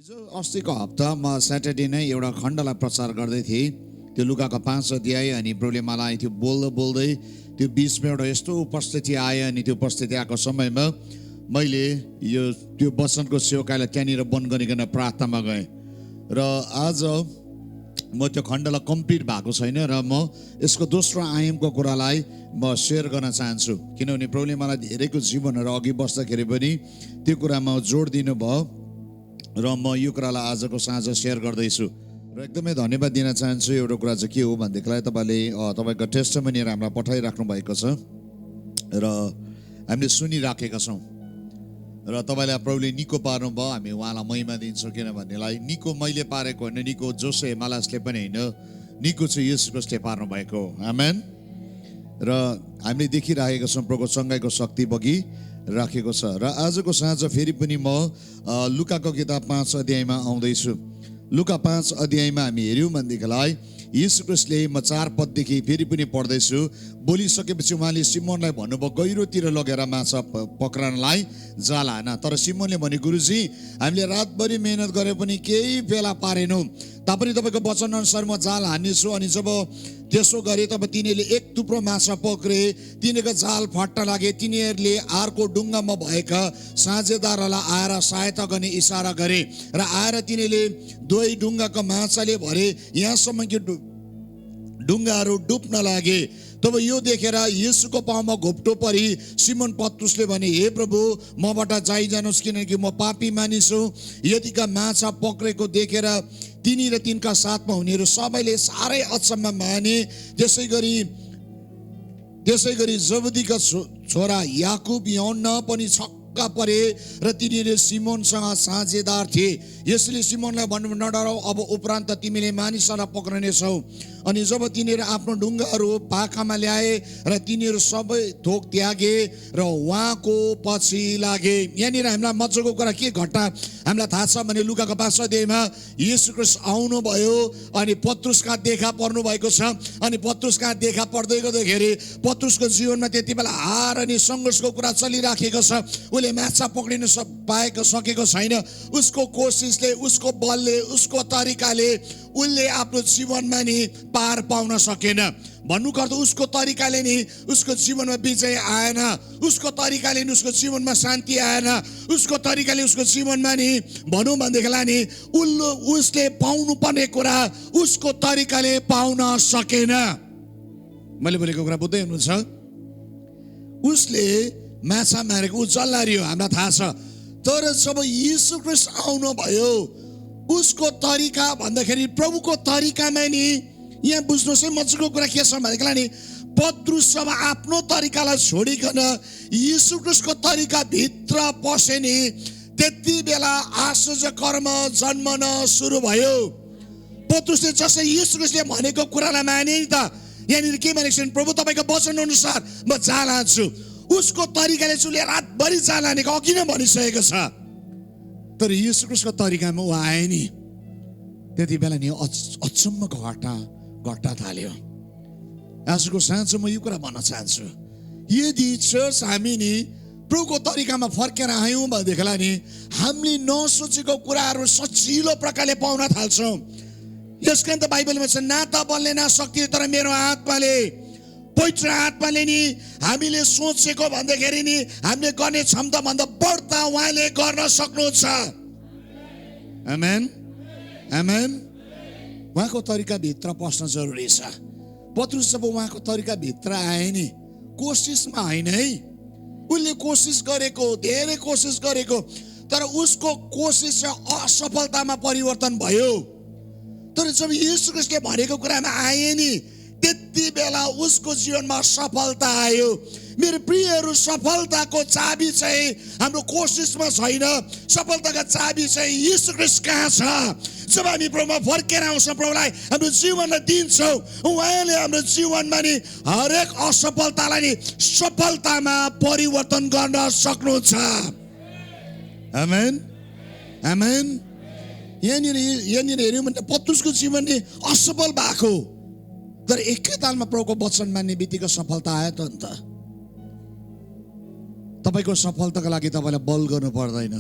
हिजो अस्तिको हप्ता म स्याटरडे नै एउटा खण्डलाई प्रचार गर्दै थिएँ। त्यो लुकाको 5 अध्याय अनि प्रभुले मलाई त्यो बोल्दै त्यो बिचमा एउटा यस्तो उपस्थिति आयो अनि त्यो उपस्थिति आएको समयमा मैले त्यो वचनको सेवकालाई त्यहाँनिर बन्द गरिकन प्रार्थनामा गएँ र आज म त्यो खण्डलाई कम्प्लिट भएको छैन र म यसको दोस्रो आयामको कुरालाई म सेयर गर्न चाहन्छु, किनभने प्रभुले मलाई धेरैको जीवनहरू अघि बस्दाखेरि पनि त्यो कुरामा जोड दिनुभयो र म यो कुरालाई आजको साँझ सेयर गर्दैछु र एकदमै धन्यवाद दिन चाहन्छु। एउटा कुरा चाहिँ के हो भनेदेखिलाई तपाईँको टेस्टिमनीहरू हामीलाई पठाइराख्नु भएको छ र हामीले सुनिराखेका छौँ र तपाईँलाई प्रभुले निको पार्नुभयो, हामी उहाँलाई महिमा दिन्छौँ। किनभनेलाई निको मैले पारेको होइन, निको जोसे हिमालयसले पनि होइन, निको चाहिँ येशू ख्रीष्टले पार्नु भएको हो। आमेन। र हामीले देखिराखेका छौँ प्रभुको चङ्गाइको शक्ति बगिराखेको छ। र आजको साँझ फेरि पनि म लुकाको किताब 5 अध्यायमा आउँदैछु। लुका 5 अध्यायमा हामी हेऱ्यौँ भनेदेखिलाई येशू ख्रीष्टले म 4 पददेखि फेरि पनि पढ्दैछु। बोलिसकेपछि उहाँले सिमोनलाई भन्नुभयो, गहिरोतिर लगेर माछा पक्रनलाई जाल हान। तर सिमोनले भने, गुरुजी हामीले रातभरि मेहनत गरे पनि केही फेला पारेनौँ, तापनि तपाईँको वचन अनुसार म जाल हान्नेछु। अनि जब त्यसो गरे तब तिनीहरूले एक थुप्रो माछा पक्रे, तिनीहरूको जाल फट्न लागे। तिनीहरूले अर्को डुङ्गामा भएका साझेदारलाई आएर सहायता गर्ने इसारा गरे र आएर तिनीहरूले दुवै डुङ्गाको माछाले भरे, यहाँसम्म कि डुङ्गाहरू डुब्न लागे। तब यो देखेर येशूको पाउमा घोप्टो परी सिमोन पत्रुसले भने, हे प्रभु मबाट जाइजानुहोस्, किनकि म पापी मानिस हुँ। यतिका माछा पक्रेको देखेर तिनी र तिनका साथमा हुनेहरू सबैले साह्रै अचम्म माने। त्यसै गरी जबदीका छोरा याकुब यौहन्ना पनि छक्का परे र तिनीहरू सिमोनसँग साझेदार थिए। यसले सिमोनलाई भन्नु, नडराऊ, अब उपरान्त तिमीले मानिसहरूलाई पक्रनेछौ। अनि जब तिनीहरू आफ्नो डुङ्गाहरू पाखामा ल्याए र तिनीहरू सबै थोक त्यागे र उहाँको पछि लागे। यहाँनिर हामीलाई मजाको कुरा के घटना हामीलाई थाहा छ भने लुकाको 5 अध्यायमा येशू ख्रीष्ट आउनुभयो अनि पत्रुस कहाँ देखा पर्नु भएको छ। अनि पत्रुस कहाँ देखा पर्दै गर्दाखेरि पत्रुसको जीवनमा त्यति बेला हार अनि सङ्घर्षको कुरा चलिराखेको छ। उसले माछा पक्रिन सकेको छैन। उसको कोसिसले, उसको बलले, उसको तरिकाले उसले आफ्नो जीवनमा नि पार पाउन सकेन। भन्नुको अर्थ उसको तरिकाले नि उसको जीवनमा विजय आएन, उसको तरिकाले नि उसको जीवनमा शान्ति आएन, उसको तरिकाले उसको जीवनमा नि भनौँ भनेदेखिलाई नि उसले पाउनु पर्ने कुरा उसको तरिकाले पाउन सकेन। मैले बोलेको कुरा बुझ्दै हुनुहुन्छ? उसले माछा मारेको ऊ जल्लारियो, हामीलाई थाहा छ। तर जब येशू ख्रीष्ट आउनुभयो, उसको तरिका भन्दाखेरि प्रभुको तरिकामा नि यहाँ बुझ्नुहोस् है मजाको कुरा के छ भनेदेखिलाई नि पत्रुस जब आफ्नो तरिकालाई छोडिकन येशू ख्रीष्टको तरिका भित्र पसे नि त्यति बेला आश्चर्य कर्म जन्मन सुरु भयो। पत्रुसले जसै येशू ख्रीष्टले भनेको कुरालाई माने नि त। यहाँनिर के भनेको छ, प्रभु तपाईँको वचन अनुसार म जाल हान्छु। उसको तरिकाले उसले रातभरि जाल हानेको अघि नै भनिसकेको छ। तर येशू ख्रीष्टको तरिकामा ऊ आए नि, त्यति बेला नि अचम्मको घट्न थाल्यो। आजको साँझ म यो कुरा भन्न चाहन्छु, यदि चर्च हामी नि प्रभुको तरिकामा फर्केर आयौँ भनेदेखिलाई नि हामीले नसोचेको कुराहरू सजिलो प्रकारले पाउन थाल्छौँ। यसकारण त बाइबलमा छ, ना त बलले ना शक्तिले तर मेरो आत्माले, पवित्र आत्माले नि हामीले सोचेको भन्दाखेरि नि हामीले गर्ने क्षमता भन्दा बढ्ता उहाँले गर्न सक्नुहुन्छ। आमेन, आमेन। उहाँको तरिका भित्र पस्न जरुरी छ। पत्रुस जब उहाँको तरिका भित्र आए नि, कोसिसमा होइन है, उसले कोसिस गरेको, धेरै कोसिस गरेको, तर उसको कोसिस असफलतामा परिवर्तन भयो। तर जब येशू ख्रीष्टले भनेको कुरामा आए नि त्यति बेला उसको जीवनमा सफलता आयो। मेरो प्रियहरू, सफलताको चाबी चाहिँ हाम्रो कोसिसमा छैन, सफलताको चाबी चाहिँ येशू ख्रीष्ट कहाँ छ। जब हामी प्रभुमा फर्केर आउँछौँ, प्रभुलाई हाम्रो जीवनलाई दिन्छौँ, उहाँले हाम्रो जीवनमा नि हरेक असफलतालाई नि सफलतामा परिवर्तन गर्न सक्नुहुन्छ। आमेन, आमेन। यहाँनिर हेऱ्यौँ भने पत्रुसको जीवन नि असफल भएको, तर एकैतालमा प्रभुको वचन मान्ने बित्तिकै सफलता आयो त अन्त। तपाईँको सफलताको लागि तपाईँलाई बल गर्नु पर्दैन,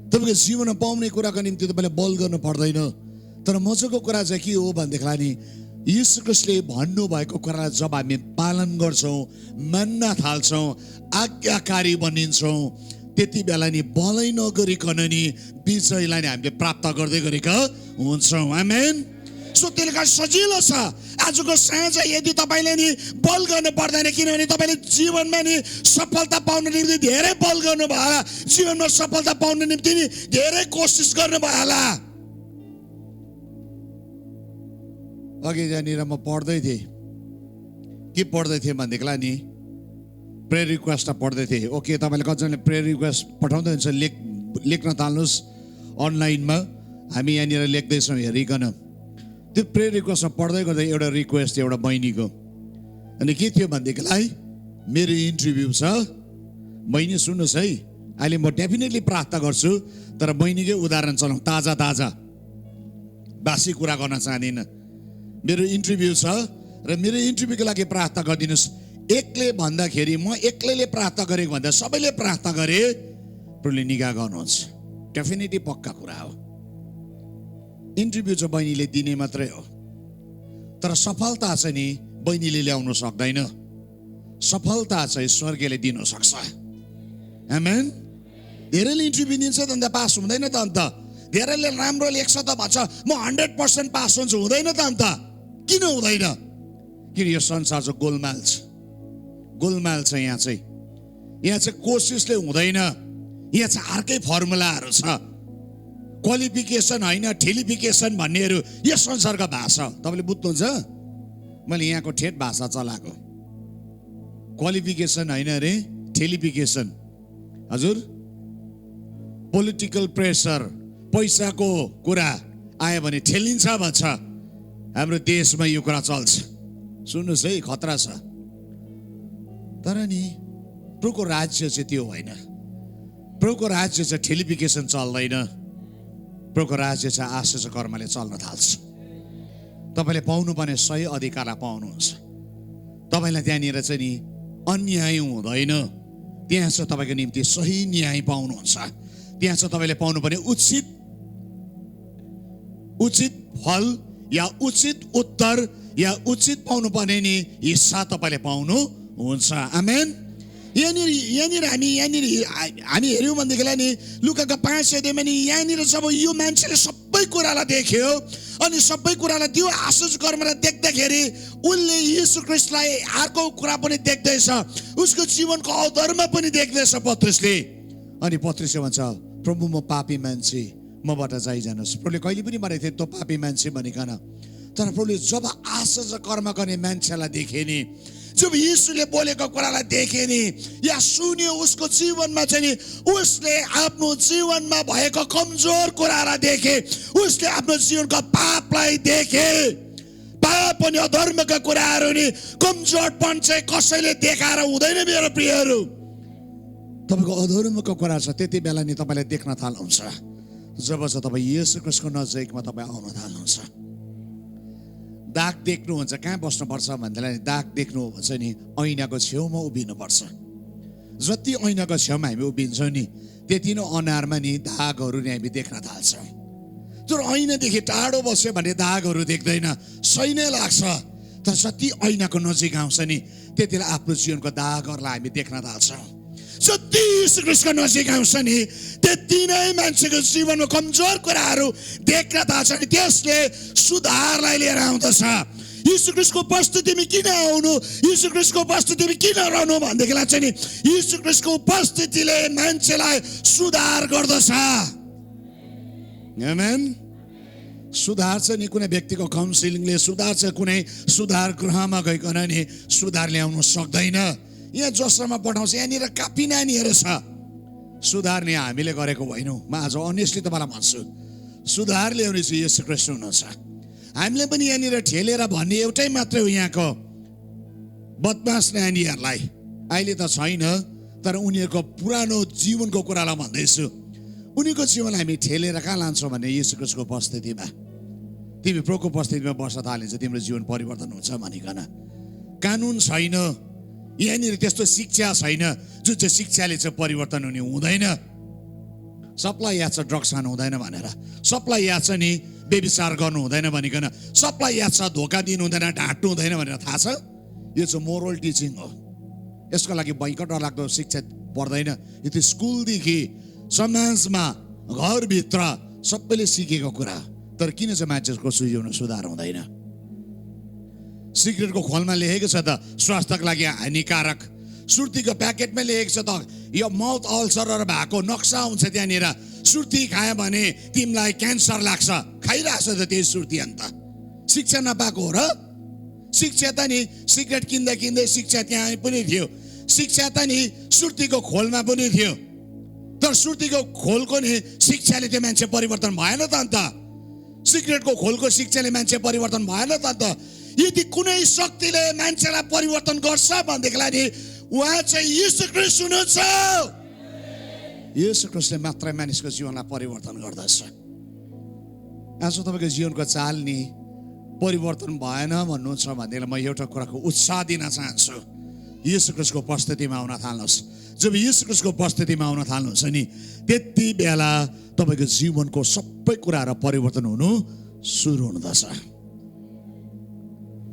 तब तपाईँको जीवनमा पाउने कुराको निम्ति तपाईँले बल गर्नु पर्दैन। तर मजाको कुरा चाहिँ के हो भनेदेखिलाई नि यीशु ख्रीष्टले भन्नुभएको कुरालाई जब हामी पालन गर्छौँ, मान्न थाल्छौँ, आज्ञाकारी बनिन्छौँ, त्यति बेला नि बलै नगरिकन नि विजयलाई नि हामीले प्राप्त गर्दै गरेका हुन्छौँ। आमेन। सो त्यसले गर्दा सजिलो छ आजको साँझ यदि तपाईँले नि बल गर्नु पर्दैन, किनभने तपाईँले जीवनमा नि सफलता पाउन निम्ति धेरै बल गर्नुभयो होला, जीवनमा सफलता पाउन निम्ति नि धेरै कोसिस गर्नुभयो होला। अघि जहाँनिर म पढ्दै थिएँ, के पढ्दै थिएँ भनेदेखिलाई नि प्रेयर रिक्वेस्ट पढ्दै थिएँ। ओके, तपाईँले कतिजनाले प्रेयर रिक्वेस्ट पठाउँदै हुन्छ, लेख्न थाल्नुहोस् अनलाइनमा, हामी यहाँनिर लेख्दैछौँ हेरिकन। त्यो प्रेयर रिक्वेस्टमा पढ्दै गर्दा एउटा रिक्वेस्ट एउटा बहिनीको, अनि के थियो भनेदेखिलाई मेरो इन्टरभ्यू छ, बहिनी सुन्नुहोस् है, अहिले म डेफिनेटली प्रार्थना गर्छु, तर बहिनीकै उदाहरण चलाउँ, ताजा ताजा बासी कुरा गर्न चाहदिनँ। मेरो इन्टरभ्यू छ र मेरो इन्टरभ्यूको लागि प्रार्थना गरिदिनुहोस्। एकले भन्दाखेरि म एक्लैले प्रार्थना गरेको भन्दा सबैले प्रार्थना गरे प्रभुले निगाह गर्नुहुन्छ, डेफिनेटली पक्का कुरा हो। इन्टरभ्यू चाहिँ बहिनीले दिने मात्रै हो, तर सफलता चाहिँ नि बहिनीले ल्याउन सक्दैन, सफलता चाहिँ स्वर्गले दिन सक्छ। आमेन। धेरैले इन्टरभ्यू दिन्छ त अन्त पास हुँदैन त, अन्त धेरैले राम्रो लेख्छ त भन्छ म 100% पास हुन्छु, हुँदैन त अन्त। किन हुँदैन? किन यो संसार चाहिँ गोलमाल छ, गोलमाल छ। यहाँ चाहिँ कोसिसले हुँदैन, यहाँ चाहिँ अर्कै फर्मुलाहरू छ। क्वालिफिकेसन होइन ठेलिफिकेसन भन्नेहरू यो संसारको भाषा, तपाईँले बुझ्नुहुन्छ? मैले यहाँको ठेट भाषा चलाएको। क्वालिफिकेसन होइन अरे ठेलिफिकेसन। हजुर, पोलिटिकल प्रेसर, पैसाको कुरा आयो भने ठेलिन्छ भन्छ। हाम्रो देशमा यो कुरा चल्छ, सुन्नुहोस् है, खतरा छ। तर नि प्रभुको राज्य चाहिँ त्यो होइन। प्रभुको राज्य चाहिँ ठेलिफिकेसन चल्दैन, प्रभुको राज्य चाहिँ आशिष कर्मले चल्न थाल्छ। तपाईँले पाउनुपर्ने सही अधिकारलाई पाउनुहुन्छ। तपाईँलाई त्यहाँनिर चाहिँ नि अन्याय हुँदैन, त्यहाँ चाहिँ तपाईँको निम्ति सही न्याय पाउनुहुन्छ। त्यहाँ चाहिँ तपाईँले पाउनुपर्ने उचित फल या उचित उत्तर या उचित पाउनुपर्ने नि हिस्सा तपाईँले पाउनुहुन्छ। आमेन। यहाँनिर हामी हेऱ्यौँ भनेदेखिलाई नि लुकाको 5 अध्यायमा नि यहाँनिर जब यो मान्छेले सबै कुरालाई देख्यो अनि सबै कुरालाई त्यो आशिष कर्मलाई देख्दाखेरि उसले यीशु ख्रीष्टलाई अर्को कुरा पनि देख्दैछ, उसको जीवनको अवधर्म पनि देख्दैछ पत्रुसले। अनि पत्रुसले भन्छ, प्रभु म पापी मान्छे, मबाट जाइजानुहोस्। प्रभुले कहिले पनि भनेको थिए तँ पापी मान्छे भनिकन, तर प्रभुले जब आशिष कर्म गर्ने मान्छेलाई देखे नि, जब यीशुले बोलेको कुरालाई देखे नि या सुन्यो, उसको जीवनमा चाहिँ नि उसले आफ्नो जीवनमा भएको कमजोर कुरालाई देखे, उसले आफ्नो जीवनको पापलाई देखे। पाप अनि अधर्मका कुराहरू नि कमजोरपन चाहिँ कसैले देखाएर हुँदैन मेरो प्रियहरू। तपाईँको अधर्मको कुरा छ, त्यति बेला नि तपाईँले देख्न थाल्नुहुन्छ जब चाहिँ तपाईँ यीशु ख्रीष्टको नजिकमा तपाईँ आउन थाल्नुहुन्छ। दाग देख्नुहुन्छ, कहाँ बस्नुपर्छ भन्दाखेरि दाग देख्नु भन्छ नि ऐनाको छेउमा उभिनुपर्छ। जति ऐनाको छेउमा हामी उभिन्छौँ नि त्यति नै अनुहारमा नि दागहरू नि हामी देख्न थाल्छौँ। तर ऐनादेखि टाढो बस्यो भने दागहरू देख्दैन, सही नै लाग्छ। तर जति ऐनाको नजिक आउँछ नि त्यतिलाई आफ्नो जीवनको दागहरूलाई हामी देख्न थाल्छौँ। जति यीशु ख्रीष्टको नजिक आउँछ नि त्यति नै मान्छेको जीवनमा कमजोर कुराहरू देख्न थाल्छ नि त्यसले सुधारलाई लिएर आउँदछ। यीशु ख्रीष्टको उपस्थितिमा किन आउनु, यीशु ख्रीष्टको उपस्थितिमा किन रहनु भनेदेखिलाई चाहिँ नि यीशु ख्रीष्टको उपस्थितिले मान्छेलाई सुधार गर्दछ। आमेन। सुधार चाहिँ नि कुनै व्यक्तिको काउन्सिलिङले, सुधार चाहिँ कुनै सुधार गृहमा गइकन नि सुधार ल्याउनु सक्दैन। यहाँ जसमा पठाउँछ यहाँनिर काफी नानीहरू छ, सुधार्ने हामीले गरेको होइनौँ। म आज अनेस्टली तपाईँलाई भन्छु, सुधार ल्याउने चाहिँ यीशु ख्रीष्ट हुनुहुन्छ। हामीले पनि यहाँनिर ठेलेर भन्ने एउटै मात्रै हो, यहाँको बदमास नानीहरूलाई अहिले त छैन, तर उनीहरूको पुरानो जीवनको कुरालाई भन्दैछु। उनीको जीवनलाई हामी ठेलेर कहाँ लान्छौँ भने यीशु ख्रीष्टको उपस्थितिमा। तिमी प्रभुको उपस्थितिमा बस्न थालिन्छ तिम्रो जीवन परिवर्तन हुन्छ भनिकन। कानुन छैन यहाँनिर, त्यस्तो शिक्षा छैन जुन चाहिँ शिक्षाले चाहिँ परिवर्तन हुने हुँदैन। सबलाई याद छ ड्रग्स खानु हुँदैन भनेर, सबलाई याद छ नि बेबिचार गर्नु हुँदैन भनिकन, सबलाई याद छ धोका दिनु हुँदैन, ढाँट्नु हुँदैन भनेर थाहा छ। यो चाहिँ मोरल टिचिङ हो। यसको लागि भयङ्कर डरलाग्दो शिक्षा पर्दैन। यो त स्कुलदेखि समाजमा घरभित्र सबैले सिकेको कुरा। तर किन चाहिँ मान्छेको जीवन सुधार हुँदैन? सिगरेटको खोलमा लेखेको छ त स्वास्थ्यको लागि हानिकारक, सुर्तीको प्याकेटमा लेखेको छ त यो माउथ अल्सर भएको नक्सा हुन्छ त्यहाँनिर, सुर्ती खायो भने तिमीलाई क्यान्सर लाग्छ, खाइरहेछ त त्यही सुर्ती। अन्त शिक्षा नपाएको हो र? शिक्षा त नि सिगरेट किन्दा किन्दै शिक्षा त्यहाँ पनि थियो, शिक्षा त नि सुर्तीको खोलमा पनि थियो। तर सुर्तीको खोलको नि शिक्षाले त्यो मान्छे परिवर्तन भएन त। अन्त सिगरेटको खोलको शिक्षाले मान्छे परिवर्तन भएन त। अन्त यदि कुनै शक्तिले मान्छेलाई परिवर्तन गर्छ भनेदेखिलाई नि उहाँ चाहिँ येशू ख्रीष्ट हुनुहुन्छ। येशू ख्रीष्टले मात्रै मानिसको जीवनलाई परिवर्तन गर्दछ। आज तपाईँको जीवनको चाल नि परिवर्तन भएन भन्नुहुन्छ भनेदेखि म एउटा कुराको उत्साह दिन चाहन्छु। येशू ख्रीष्टको उपस्थितिमा आउन थाल्नुहोस्। जब येशू ख्रीष्टको उपस्थितिमा आउन थाल्नुहुन्छ नि त्यति बेला तपाईँको जीवनको सबै कुराहरू परिवर्तन हुनु सुरु हुँदछ।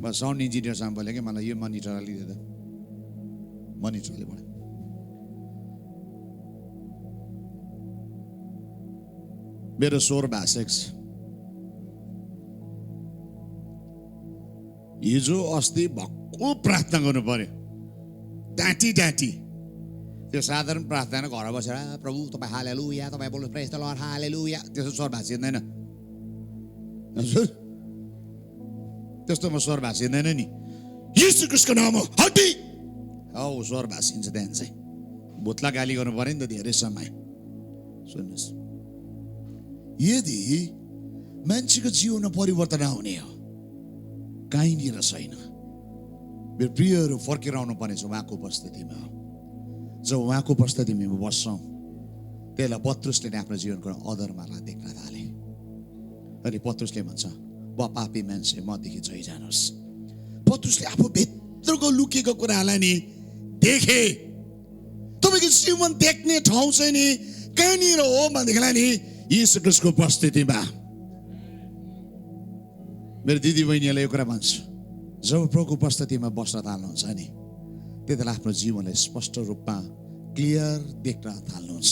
म साउन्ड इन्जिनियरसँग बोलेँ कि मलाई यो मनिटर लिँदै मनिटरले भने मेरो स्वर भाषेक्स हिजो अस्ति भक्कु प्रार्थना गर्नु पर्यो, डाँटी त्यो साधारण प्रार्थना घर बसेर प्रभु तपाईँ हालेलुया, तपाईँ बोल्नु प्रेज द लर्ड हालेलुया, त्यस्तो स्वर भाषिँदैन हजुर, त्यस्तोमा स्वर भाषिँदैन नि। येशू ख्रीष्टको नाम हो हटी औ स्वर भाषिन्छ। त्यहाँ चाहिँ भूतला गाली गर्नु पर्यो नि त धेरै समय। सुन्नुहोस्, यदि मान्छेको जीवनमा परिवर्तन आउने हो कहीँनिर छैन। मेरो प्रियहरू फर्केर आउनु पर्ने छ उहाँको उपस्थितिमा। जब उहाँको उपस्थितिमा बस्छौँ त्यसलाई पत्रुसले आफ्नो जीवनको अधर्मलाई देख्न थाले। अनि पत्रुसले भन्छ ब पापी मान्छे मदेखि जोइजानुहोस्। पत्रुसले आफू भित्रको लुकेको कुरालाई नि देखे। तपाईँको जीवन देख्ने ठाउँ चाहिँ नि कहाँनिर हो भनेदेखिलाई नि येशू ख्रीष्टको उपस्थितिमा। मेरो दिदी बहिनीलाई यो कुरा भन्छु, जब प्रभुको उपस्थितिमा बस्न थाल्नुहुन्छ नि त्यति बेला आफ्नो जीवनलाई स्पष्ट रूपमा क्लियर देख्न थाल्नुहुन्छ।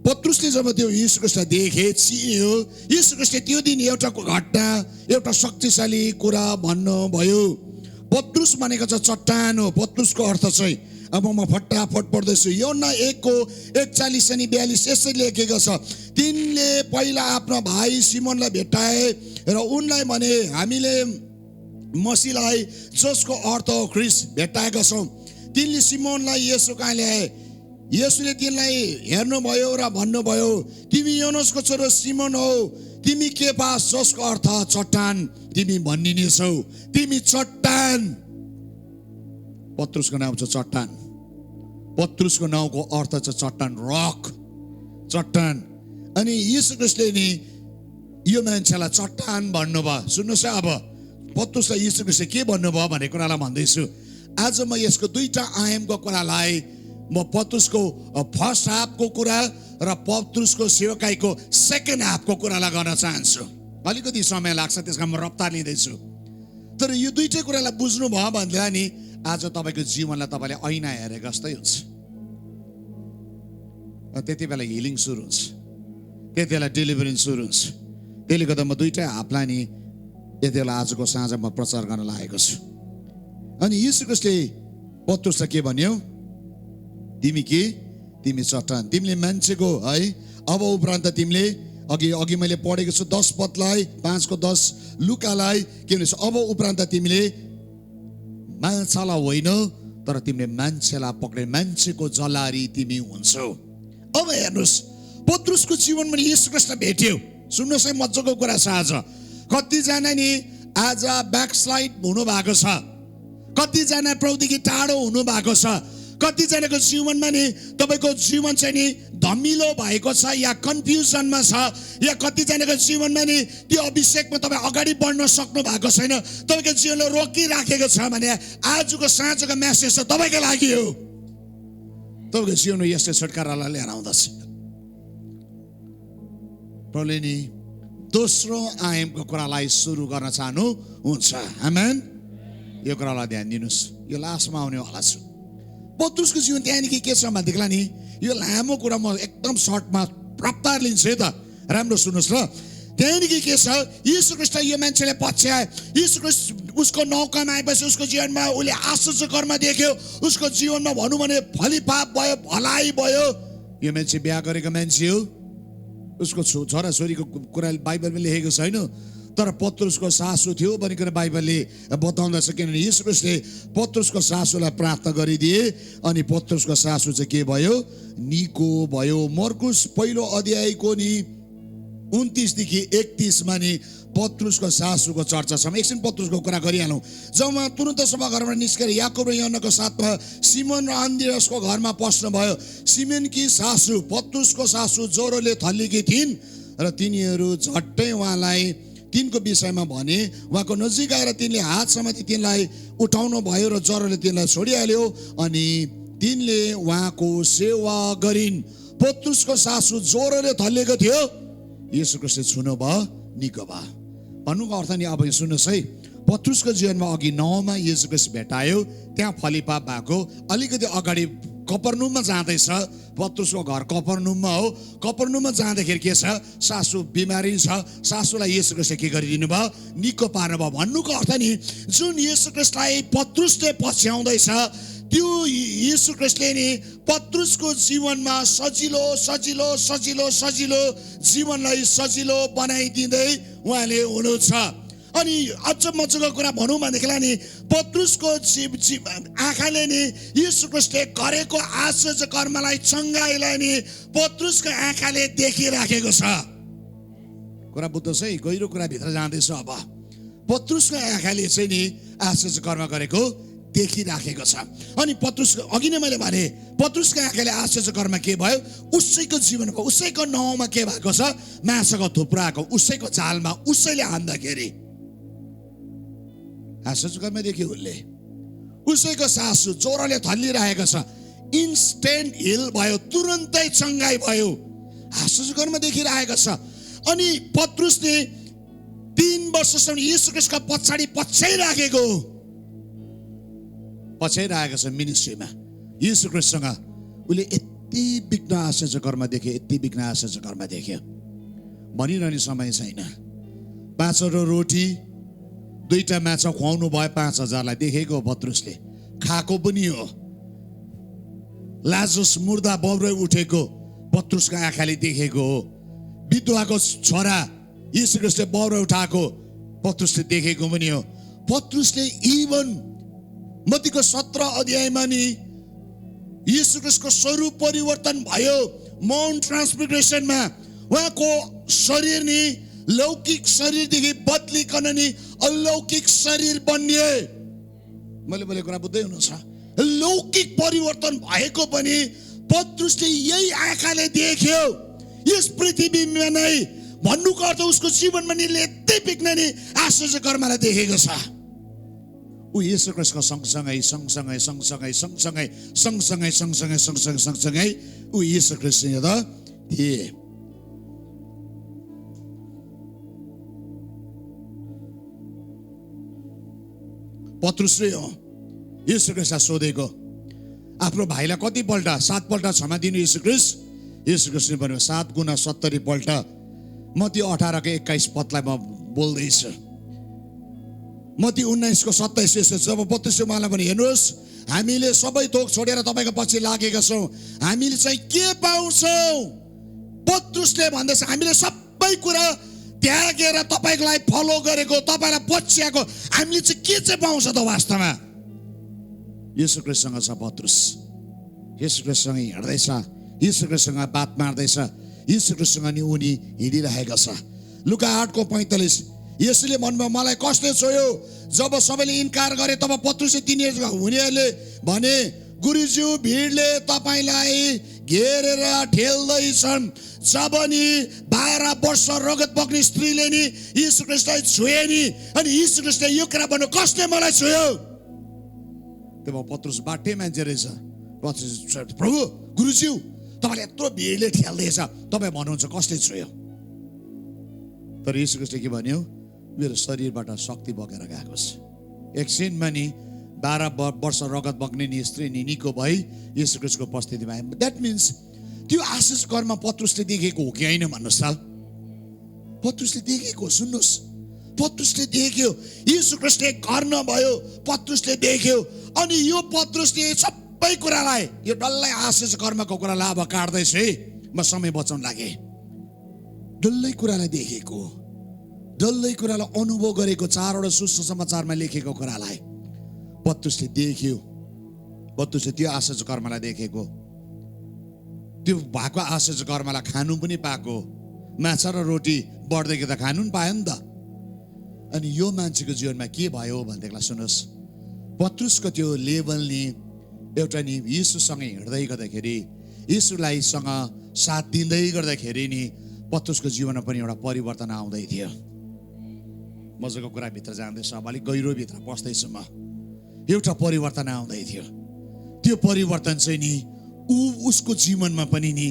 पत्रुसले जब त्यो येशू ख्रीष्टलाई देखे, चिन्यो, येशू ख्रीष्टले त्यो दिन एउटा घटना, एउटा शक्तिशाली कुरा भन्नुभयो। पत्रुस भनेको चाहिँ चट्टान हो। पत्रुसको अर्थ चाहिँ अब म फटाफट पढ्दैछु। यूहन्ना 1:41 अनि 42 यसरी लेखेको छ, तिनले पहिला आफ्नो भाइ सिमोनलाई भेटाए र उनलाई भने हामीले मसीहलाई जसको अर्थ हो ख्रीष्ट भेटाएका छौँ। तिनले सिमोनलाई येशू कहाँ ल्याए। येशूले तिनलाई हेर्नुभयो र भन्नुभयो तिमी योनासको छोरो सिमोन हौ, तिमी के पास जसको अर्थ चट्टान तिमी भनिनेछौ, तिमी चट्टान। पत्रुसको नाम छ चट्टान। पत्रुसको नाउँको अर्थ चाहिँ चट्टान, रक, चट्टान। अनि येशू ख्रीष्टले नि यो मान्छेलाई चट्टान भन्नुभयो। सुन्नुहोस् अब पत्रुसलाई येशू ख्रीष्टले के भन्नुभयो भन्ने कुरालाई भन्दैछु। आज म यसको दुईटा आयामको कुरालाई म पत्रुसको फर्स्ट हाफको कुरा र पत्रुसको सेवकाईको सेकेन्ड हाफको कुरालाई गर्न चाहन्छु। अलिकति समय लाग्छ त्यसका म रफ्तार लिँदैछु। तर यो दुईटै कुरालाई बुझ्नु भयो भन्दा नि आज तपाईँको जीवनलाई तपाईँले ऐना हेरेको जस्तै हुन्छ। त्यति बेला हिलिङ सुरु हुन्छ, त्यति बेला डेलिभरेन्स सुरु हुन्छ। त्यसले गर्दा म दुईटै हाफलाई नि यति बेला आजको साँझ म प्रचार गर्न लागेको छु। अनि येशू ख्रीष्टले पत्रुसलाई के भन्यो, तिमी के, तिमी चट्टान, तिमीले मान्छेको है। अब उपरान्त तिमीले अघि मैले पढेको छु 10 पदलाई 5:10 लुकालाई के भन्छ, अब उपरान्त तिमीले माछालाई होइन तर तिमीले मान्छेलाई पक्रे मान्छेको जलारी तिमी हुन्छौ। अब हेर्नुहोस् पत्रुसको जीवनमा येशू ख्रीष्टलाई भेट्यो। सुन्नुहोस् है मजाको कुरा छ। आज कतिजना नि आज ब्याकस्लाइड हुनु भएको छ, कतिजना प्रभुदेखि टाढो हुनु भएको छ, कतिजनाको जीवनमा नि तपाईँको जीवन चाहिँ नि धमिलो भएको छ या कन्फ्युजनमा छ, या कतिजनाको जीवनमा नि त्यो अभिषेकमा तपाईँ अगाडि बढ्न सक्नु भएको छैन, तपाईँको जीवनलाई रोकिराखेको छ भने आजको साँझको मेसेज त तपाईँको लागि हो। तपाईँको जीवनमा यस्तै छुटकारालाई लिएर आउँदछ। प्रभुले नि दोस्रो आयामको कुरालाई सुरु गर्न चाहनुहुन्छ। आमेन। यो कुरालाई ध्यान दिनुहोस्, यो लास्टमा आउने वाला छु। पत्रुसको जीवन त्यहाँदेखि के छ भनेदेखिलाई नि, यो लामो कुरा म एकदम सर्टमा रफ्तार लिन्छु है त, राम्रो सुन्नुहोस् ल। त्यहाँदेखि के छ, यीशु ख्रीष्ट यो मान्छेले पछ्याए। यीशु ख्रीष्ट उसको नौकामा आएपछि उसको जीवनमा उसले आश्चर्य कर्म देख्यो। उसको जीवनमा भनौँ भने फलिफाप भयो, भलाइ भयो। यो मान्छे बिहा गरेको मान्छे हो, उसको छोराछोरीको कुरा बाइबलमा लेखेको छैन, तर पत्रुसको सासू थियो भनिकन बाइबलले बताउँदछ। किनभने यीशु ख्रीष्टले पत्रुसको सासूलाई प्रार्थना गरिदिए अनि पत्रुसको सासू चाहिँ के भयो, निको भयो। मर्कुस पहिलो अध्यायको नि 29 देखि 31 मा नि पत्रुसको सासूको चर्चा छ। एकछिन पत्रुसको कुरा गरिहालौँ। जब उहाँ तुरन्त सभाघरबाट निस्केर याकोब र यूहन्नाको साथमा सिमोन र अन्द्रियासको घरमा पस्नुभयो। सिमोनकी सासू पत्रुसको सासू ज्वरोले थल्लिएकी थिइन् र तिनीहरू झट्टै उहाँलाई तिनको विषयमा भने। उहाँको नजिक आएर तिनले हात समाति तिनलाई उठाउनु भयो र ज्वरोले तिनलाई छोडिहाल्यो अनि तिनले उहाँको सेवा गरिन्। पत्रुसको सासू ज्वरोले थल्लिएको थियो, यीशु ख्रीष्टले छुनु भयो, निको भयो। भन्नुको अर्थ नि अब सुन्नुहोस् है, पत्रुसको जीवनमा अघि 9 मा यीशु ख्रीष्ट भेटायो, त्यहाँ फलिफाप भएको। अलिकति अगाडि कफरनहुममा जाँदैछ, पत्रुसको घर कफरनहुममा हो। कफरनहुममा जाँदाखेरि के छ, सासू बिमारी छ, सासूलाई यीशु ख्रीष्टले के गरिदिनु भयो, निको पार्नु भयो। भन्नुको अर्थ नि जुन यीशु ख्रीष्टलाई पत्रुसले पछ्याउँदैछ, त्यो यीशु ख्रीष्टले नि पत्रुसको जीवनमा सजिलो सजिलो सजिलो सजिलो जीवनलाई सजिलो बनाइदिँदै उहाँले हुनुहुन्छ। अनि अझ मजाको कुरा भनौँ भनेदेखिलाई नि पत्रुसको आँखाले नि यीशु ख्रीष्टले गरेको आश्चर्य कर्मलाई, चङ्गाइलाई नि पत्रुसको आँखाले देखिराखेको छ। कुरा बुझ्नुहोस् है, गहिरो कुरा भित्र जाँदैछ। अब पत्रुसको आँखाले चाहिँ नि आश्चर्य कर्म गरेको देखिराखेको छ। अनि पत्रुस अघि नै मैले भने पत्रुसको आँखाले आश्चर्य कर्म के भयो, उसैको जीवनमा उसैको नाउँमा के भएको छ, माछाको थुप्रो आएको, उसैको जालमा उसैले हान्दाखेरि आश्चर्य कर्म देख्यो उसले। उसैको सासू ज्वरोले थल्लिरहेको छ, इन्स्टेन्ट हिल भयो, तुरन्तै चङ्गाइ भयो, आश्चर्य कर्म देखिरहेको छ। अनि पत्रुसले 3 वर्षसम्म यीशु ख्रीष्टको पछाडि पछ्याइराखेको छ मिनिस्ट्रीमा यीशु ख्रीष्टसँग। उसले यति विघ्न आश्चर्य कर्म देख्यो, यति विघ्न आश्चर्य कर्म देख्यो, भनिरहने समय छैन। 5 रोटी 2 माछा खुवाउनु भयो 5000लाई, देखेको पत्रुसले, खाएको पनि हो। लाजरस मुर्दा बौरै उठेको पत्रुसको आँखाले देखेको हो। विधवाको छोरा यीशु ख्रीष्टले बौरै उठाएको पत्रुसले देखेको पनि हो। पत्रुसले इभन मत्तीको 17 अध्यायमा नि यीशु ख्रीष्टको स्वरूप परिवर्तन भयो। माउन्ट ट्रान्सफिगरेसनमा उहाँको शरीर नि लौकिक शरीरदेखि बदलिकन नि अलौकिक शरीर बन्ने। मैले बोलेको कुरा बुझ्दै हुनुहुन्छ? लौकिक परिवर्तन भएको पनि पत्रुसले यही आँखाले देख्यो यस पृथ्वीमा नै। भन्नुको अर्थ उसको जीवनमा नि यति विघ्न नि आश्चर्य कर्मलाई देखेको छ। ऊ यीशु ख्रीष्टको सँगसँगै सँगसँगै सँगसँगै सँगसँगै सँगसँगै सँगसँगै सँगसँगै सँगसँगै ऊ यीशु ख्रीष्ट थिए। पत्रुसले हो यीशु ख्रीष्टलाई सोधेको, आफ्नो भाइलाई कतिपल्ट 7 पल्ट क्षमा दिनु यीशु ख्रीष्ट? यीशु ख्रीष्टले भन्यो 7 गुना 70 पल्ट। मत्ती 18:21 पदलाई म बोल्दैछु। मत्ती 19:27 जब पत्रुसले उहाँलाई पनि हेर्नुहोस्, हामीले सबै थोक छोडेर तपाईँको पछि लागेका छौँ, हामीले चाहिँ के पाउँछौँ? पत्रुसले भन्दैछ हामीले सबै कुरा त्यागेर तपाईँको लागि फलो गरेको, तपाईँलाई पछ्याएको, हामीले चाहिँ के चाहिँ पाउँछ त वास्तवमा? यीशु ख्रीष्टसँग छ पत्रुस, यीशु ख्रीष्टसँग हिँड्दैछ, यीशु ख्रीष्टसँग बात मार्दैछ, यीशु ख्रीष्टसँग नि उनी हिँडिरहेको छ। लुका 8:45 यसले भन्नुभयो मलाई कसले छोयो? जब सबैले इन्कार गरे तब पत्रुसले उनीहरूले भने गुरुज्यू भिडले तपाईँलाई घेरेर ठेल्दैछन्। जब नि 12 वर्ष रगत बग्ने स्त्रीले नि यीशु ख्रीष्टलाई छोए नि, अनि यीशु ख्रीष्टले यो कुरा भन्नु कसले मलाई छोयो? त्यो पत्रुस बाटे मान्छे रहेछ। प्रभु गुरुज्यू तपाईँले यत्रो भिडले ठेल्दैछ, तपाईँ भन्नुहुन्छ कसले छोयो? तर यीशु ख्रीष्टले के भन्यो? मेरो शरीरबाट शक्ति बगेर गएको छ। एकछिनमा नि 12 वर्ष रगत बग्ने नि स्त्री नि निको भई यीशु ख्रीष्टको उपस्थितिमा आए। द्याट मिन्स त्यो आशिष कर्म पत्रुसले देखेको हो कि होइन भन्नुहोस् त? पत्रुसले देखेको, सुन्नुहोस्, पत्रुसले देख्यो, यीशु ख्रीष्टले गर्नुभयो, पत्रुसले देख्यो। अनि यो पत्रुसले सबै कुरालाई, यो डल्लै आशिष कर्मको कुरालाई अब काट्दैछु है, म समय बचाउन लागे। डल्लै कुरालाई देखेको, डल्लै कुरालाई अनुभव गरेको, 4वटा सुसमाचारमा लेखेको कुरालाई पत्रुसले देख्यो। पत्रुसले त्यो आशिष कर्मलाई देखेको, त्यो भएको आशिष कर्मलाई खानु पनि पाएको। माछा र रोटी बढ्दैको त खानु पनि पायो नि त। अनि यो मान्छेको जीवनमा के भयो भनेदेखिलाई सुन्नुहोस्, पत्रुसको त्यो लेभल नि एउटा नि यीशुसँग हिँड्दै गर्दाखेरि, यीशुलाई सँग साथ दिँदै गर्दाखेरि नि पत्रुसको जीवनमा पनि एउटा परिवर्तन आउँदै थियो। मजाको कुराभित्र जाँदैछ, अब अलिक गहिरोभित्र पस्दैछु म। एउटा परिवर्तन आउँदै थियो। त्यो परिवर्तन चाहिँ नि उसको जीवनमा पनि नि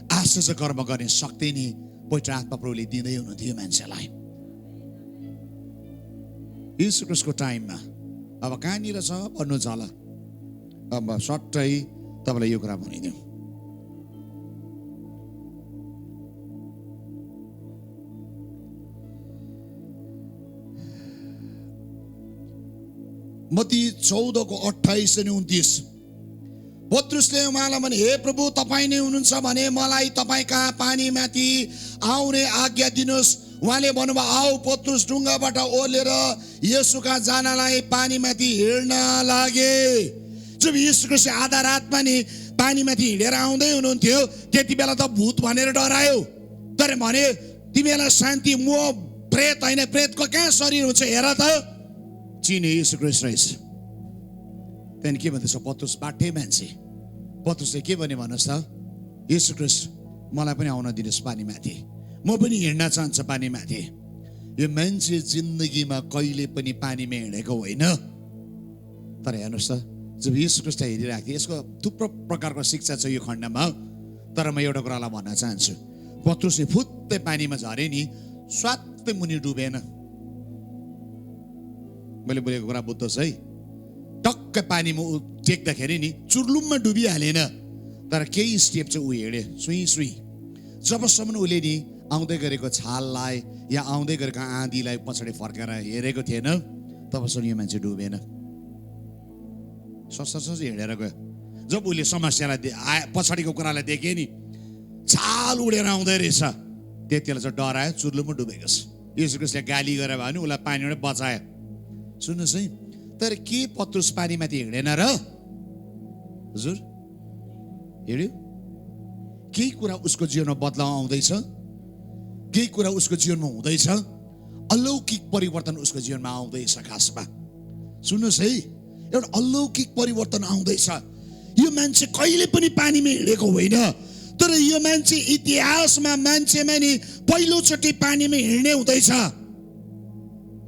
आशिष कर्म गर्ने शक्ति नि पवित्र आत्मा प्रभुले दिँदै हुनुहुन्थ्यो मान्छेलाई। यीशु ख्रीष्टको टाइममा अब कहाँनिर छ भन्नु छ होला। अब सट्टै तपाईँलाई यो कुरा भनिदिउँ। मत्ती 14:28 अनि 29। पत्रुसले उहाँलाई भने, हे प्रभु तपाईँ नै हुनुहुन्छ भने मलाई तपाईँ कहाँ पानीमाथि आउने आज्ञा दिनुहोस्। उहाँले भन्नुभयो, आऊ। पत्रुस ढुङ्गाबाट ओर्लेर येशू कहाँ जानलाई पानीमाथि हिँड्न लागे। जब यीशु ख्रीष्ट आधा रातमा नि पानीमाथि हिँडेर आउँदै हुनुहुन्थ्यो, त्यति बेला त भूत भनेर डरायो। तर भने तिमीलाई शान्ति, म प्रेत होइन, प्रेतको कहाँ शरीर हुन्छ हेर त। चिने यीशु ख्रीष्ट रहेछ। त्यहाँदेखि के भन्दैछ? पत्रुस बाठे मान्छे। पत्रुसले के भने भन्नुहोस् त? यीशु ख्रीष्ट मलाई पनि आउन दिनुहोस् पानीमाथि, म पनि हिँड्न चाहन्छु पानीमाथि। यो मान्छे जिन्दगीमा कहिले पनि पानीमा हिँडेको होइन। तर हेर्नुहोस् त, जब यीशु ख्रीष्ट हेरिरहेको थियो, यसको थुप्रो प्रकारको शिक्षा छ यो खण्डमा। तर म एउटा कुरालाई भन्न चाहन्छु, पत्रुसले फुत्तै पानीमा झरे नि, स्वात्तै मुनि डुबेन। मैले बोलेको कुरा बुझ्नुहोस् है। टक्कै पानीमा टेक्दाखेरि नि चुर्लुममा डुबिहालेन, तर केही स्टेप चाहिँ ऊ हिँडे सुई सुई। जबसम्म उसले नि आउँदै गरेको छाललाई या आउँदै गरेको आँधीलाई पछाडि फर्केर हेरेको थिएन, तबसम्म यो मान्छे डुबेन। सस हिँडेर गयो। जब उसले समस्यालाई पछाडिको कुरालाई देखे नि, छाल उडेर आउँदै रहेछ, त्यति बेला चाहिँ डरायो, चुर्लुममा डुबेको छ। यीशु ख्रीष्टले गाली गरेर भयो भने उसलाई पानीबाट बचायो। सुन्नुहोस् है, तर के पत्रुस पानीमाथि हिँडेन र? हजुर हिँड्यो। केही कुरा उसको जीवनमा बदलाव आउँदैछ, केही कुरा उसको जीवनमा हुँदैछ, अलौकिक परिवर्तन उसको जीवनमा आउँदैछ। खासमा सुन्नुहोस् है, एउटा अलौकिक परिवर्तन आउँदैछ। यो मान्छे कहिले पनि पानीमा हिँडेको होइन, तर यो मान्छे इतिहासमा मान्छेमा नि पहिलोचोटि पानीमा हिँड्ने हुँदैछ।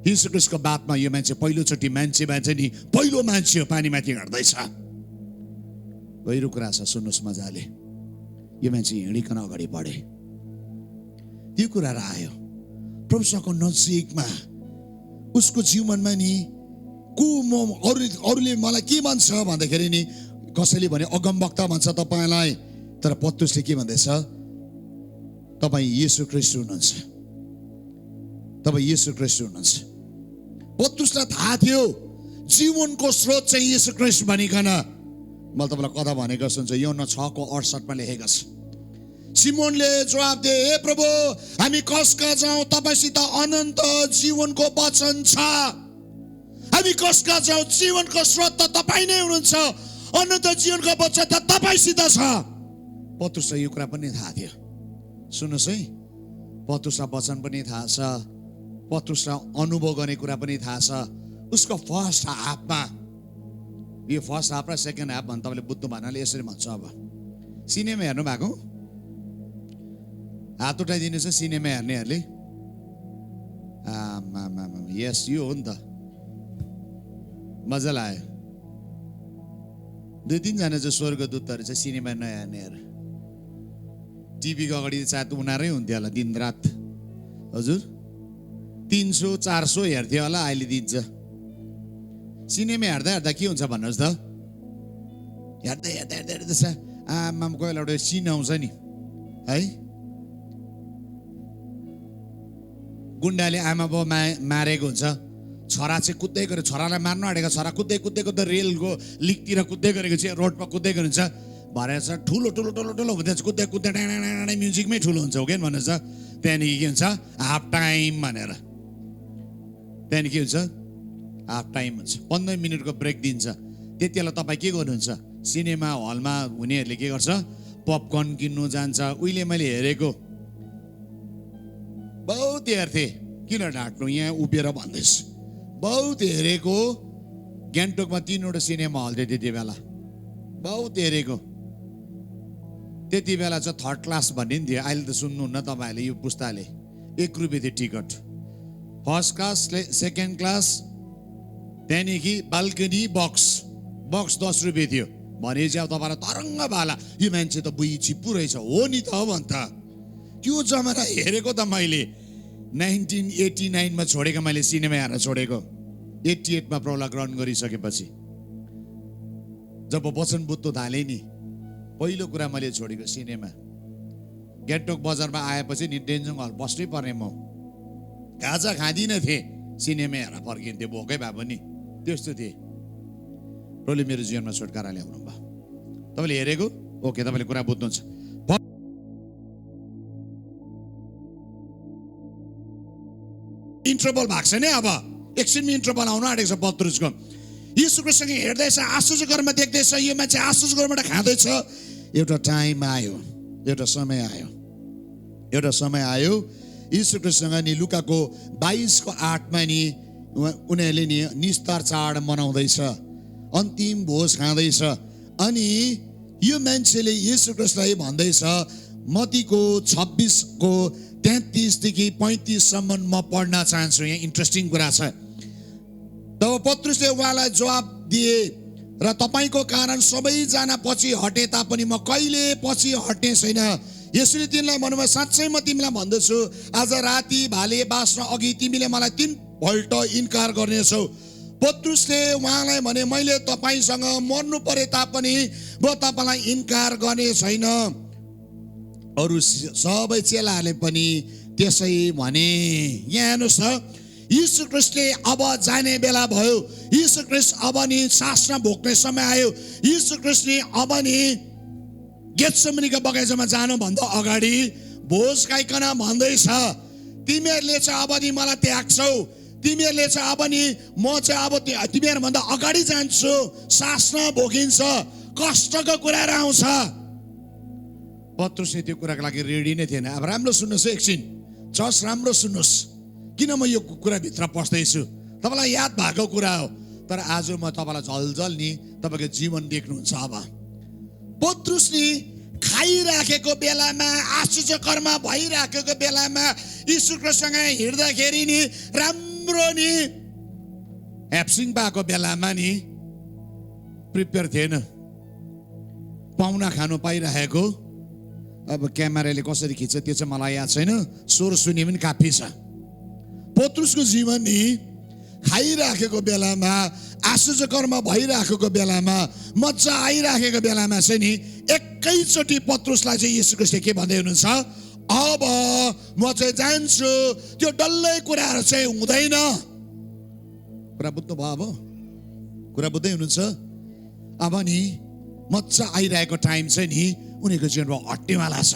यीशु ख्रीष्टको बातमा यो मान्छे पहिलोचोटि मान्छेमा चाहिँ नि पहिलो मान्छे हो पानीमाथि हिँड्दैछ। गहिरो कुरा छ, सुन्नुहोस् मजाले। यो मान्छे हिँडिकन अगाडि बढे, त्यो कुराहरू आयो प्रभुसँगको नजिकमा। उसको जीवनमा नि अरूले मलाई के भन्छ भन्दाखेरि नि, कसैले भने अगमवक्ता भन्छ तपाईँलाई, तर पत्रुसले के भन्दैछ? तपाईँ यीशु ख्रीष्ट हुनुहुन्छ, तपाईँ यीशु ख्रीष्ट हुनुहुन्छ। पत्रुसलाई थाहा थियो जीवनको स्रोत चाहिँ यीशु ख्रीष्ट भनिकन। मैले तपाईँलाई कथा भनेको सुन्छ, यूहन्ना 6:68 लेखेको छ। सिमोनले जवाब दिए, हे प्रभु हामी कसका जाउँ? तपाईसित अनन्त जीवनको वचन छ। हामी कसका जाउँ? जीवनको स्रोत त तपाईँ नै हुनुहुन्छ, अनन्त जीवनको वचन त तपाईसित छ। पत्रुसलाई यो कुरा पनि थाहा थियो। सुन्नुहोस् है, पत्रुसलाई वचन पनि थाहा छ, पत्रुसलाई अनुभव गर्ने कुरा पनि थाहा छ। उसको फर्स्ट हाफमा, यो फर्स्ट हाफ र सेकेन्ड हाफ भन्नु तपाईँले बुझ्नु भन्नाले यसरी भन्छु। अब सिनेमा हेर्नु भएको? हात उठाइदिनु छ सिनेमा हेर्नेहरूले। यस, यो हो नि त, मजा लाग्यो। 2-3 जना चाहिँ स्वर्गदूतहरू चाहिँ सिनेमा नयाँ हेर्नेहरू टिभीको अगाडि साथ उनीहरू हुन्थ्यो होला दिन रात हजुर 300-400 हेर्थ्यो होला अहिले दिन्छ सिनेमा हेर्दा हेर्दा के हुन्छ भन्नुहोस् त हेर्दा हेर्दा हेर्दा हेर्दा आमामा कोही बेला एउटा सिन आउँछ नि है गुन्डाले आमा बाउ मारेको हुन्छ छोरा चाहिँ कुद्दै गरेको छोरालाई मार्न आँटेको छोरा कुद्दै कुद्दैको त रेलको लिकतिर कुद्दै गरेको चाहिँ रोडमा कुद्दै गरेको हुन्छ भरे छ ठुलो ठुलो ठुलो ठुलो हुँदै कुद्दै कुद्दै डाँडा म्युजिकमै ठुलो हुन्छ हो कि भन्नुहोस् त त्यहाँदेखि के हुन्छ हाफ टाइम भनेर त्यहाँदेखि के हुन्छ हाफ टाइम हुन्छ 15 मिनटको ब्रेक दिन्छ त्यति बेला तपाईँ के गर्नुहुन्छ सिनेमा हलमा हुनेहरूले के गर्छ पपकर्न किन्नु जान्छ उहिले मैले हेरेको बहुत हेर्थे किन ढाँट्नु यहाँ उभिएर भन्दैछु बहुत हेरेको गान्तोकमा 3वटा सिनेमा हल थियो त्यति बेला बहुत हेरेको त्यति बेला चाहिँ थर्ड क्लास भन्ने थियो अहिले त सुन्नुहुन्न तपाईँहरूले यो पुस्ताले 1 रुपियाँ थियो ticket first class second class त्यहाँदेखि बाल्कनी बक्स 10 रुपियाँ थियो भने चाहिँ अब तपाईँलाई तरङ्ग भाला यो मान्छे त बुई छिप्पु रहेछ हो नि त भन्छ त्यो जमाना हेरेको त मैले 1989 मा छोडेको मैले सिनेमा हेर्न छोडेको 88 मा प्रौला ग्रहण गरिसकेपछि जब वचन बुद्धो थाले नि पहिलो कुरा मैले छोडेको सिनेमा गान्तोक बजारमा आएपछि नि डेन्जोङ हल बस्नै पर्ने म गाजा खाँदिनँ थिएँ सिनेमा हेरेर फर्किन्थेँ भोकै भए पनि त्यस्तो थिएँ प्रभुले मेरो जीवनमा छुटकारा ल्याउनु भयो तपाईँले हेरेको ओके तपाईँले कुरा बुझ्नुहुन्छ इन्टरभल भएको छ नि अब एकछिनमा इन्टरभल आउन आँटेको छ पत्रुसको यीशु ख्रीष्टसँग हेर्दैछ आश्चर्य कर्म देख्दैछ यो मान्छे आश्चर्य कर्मबाट खाँदैछ एउटा टाइम आयो एउटा समय आयो यीशु ख्रीष्टसँग नि लुकाको 22:8 मा नि उनीहरूले नि निस्तार चाड मनाउँदैछ अन्तिम भोज खाँदैछ अनि यो मान्छेले यीशु ख्रीष्टलाई भन्दैछ मत्तीको 26:33 देखि 35 सम्म म पढ्न चाहन्छु यहाँ इन्ट्रेस्टिङ कुरा छ तब पत्रुसले उहाँलाई जवाब दिए र तपाईको कारण सबैजना पछि हटे तापनि म कहिले पछि हट्ने छैन यसरी तिमीलाई भन्नुभयो साँच्चै म तिमीलाई भन्दछु आज राति भाले बाँच्न अघि तिमीले मलाई 3 पल्ट इन्कार गर्नेछौ पत्रुसले उहाँलाई भने मैले तपाईसँग मर्नु परे तापनि म तपाईलाई इन्कार गर्ने छैन अरु सबै चेलाहरूले पनि त्यसै भने यहाँ हेर्नुस् त यीशु ख्रीष्टले अब जाने बेला भयो यीशु ख्रीष्ट अब नि सासमा भोग्ने समय आयो यीशु ख्रीष्टले अब नि गेत्सेमनीको बगैँचामा जानु भन्दा अगाडि भोज खाइकन भन्दैछ तिमीहरूले चाहिँ अब नि मलाई त्याग्छौ तिमीहरूले चाहिँ अब नि म चाहिँ अब तिमीहरू भन्दा अगाडि जान्छु सासमा भोगिन्छ कष्टको कुराहरू आउँछ पत्रुसले त्यो कुराको लागि रेडी नै थिएन अब राम्रो सुन्नुहोस् एकछिन चर्च राम्रो सुन्नुहोस् किन म यो कुरा भित्र पस्दैछु तपाईलाई याद भएको कुरा हो तर आज म तपाईलाई झलझल नि तपाईको जीवन देख्नुहुन्छ अब पत्रुसले खाइराखेको बेलामा आश्चर्य कर्म भइराखेको बेलामा यीशु ख्रीष्टसँग हिँड्दाखेरि नि राम्रो नि एब्सिङ भएको बेलामा नि प्रिपेयर थिएन पाउना खानु पाइरहेको अब क्यामेराले कसरी खिच्छ त्यो चाहिँ मलाई याद छैन स्वर सुने पनि काफी छ पत्रुसको जीवन नि खाइराखेको बेलामा आश्चर्य कर्म भइराखेको बेलामा मजा आइराखेको बेलामा चाहिँ नि एकैचोटि पत्रुसलाई चाहिँ यीशु ख्रीष्टले के भन्दै हुनुहुन्छ अब म चाहिँ जान्छु त्यो डल्लै कुराहरू चाहिँ हुँदैन कुरा बुझ्नु भयो अब कुरा बुझ्दै हुनुहुन्छ अब नि मजा आइरहेको टाइम चाहिँ नि उनीको जीवनमा हट्नेवाला छ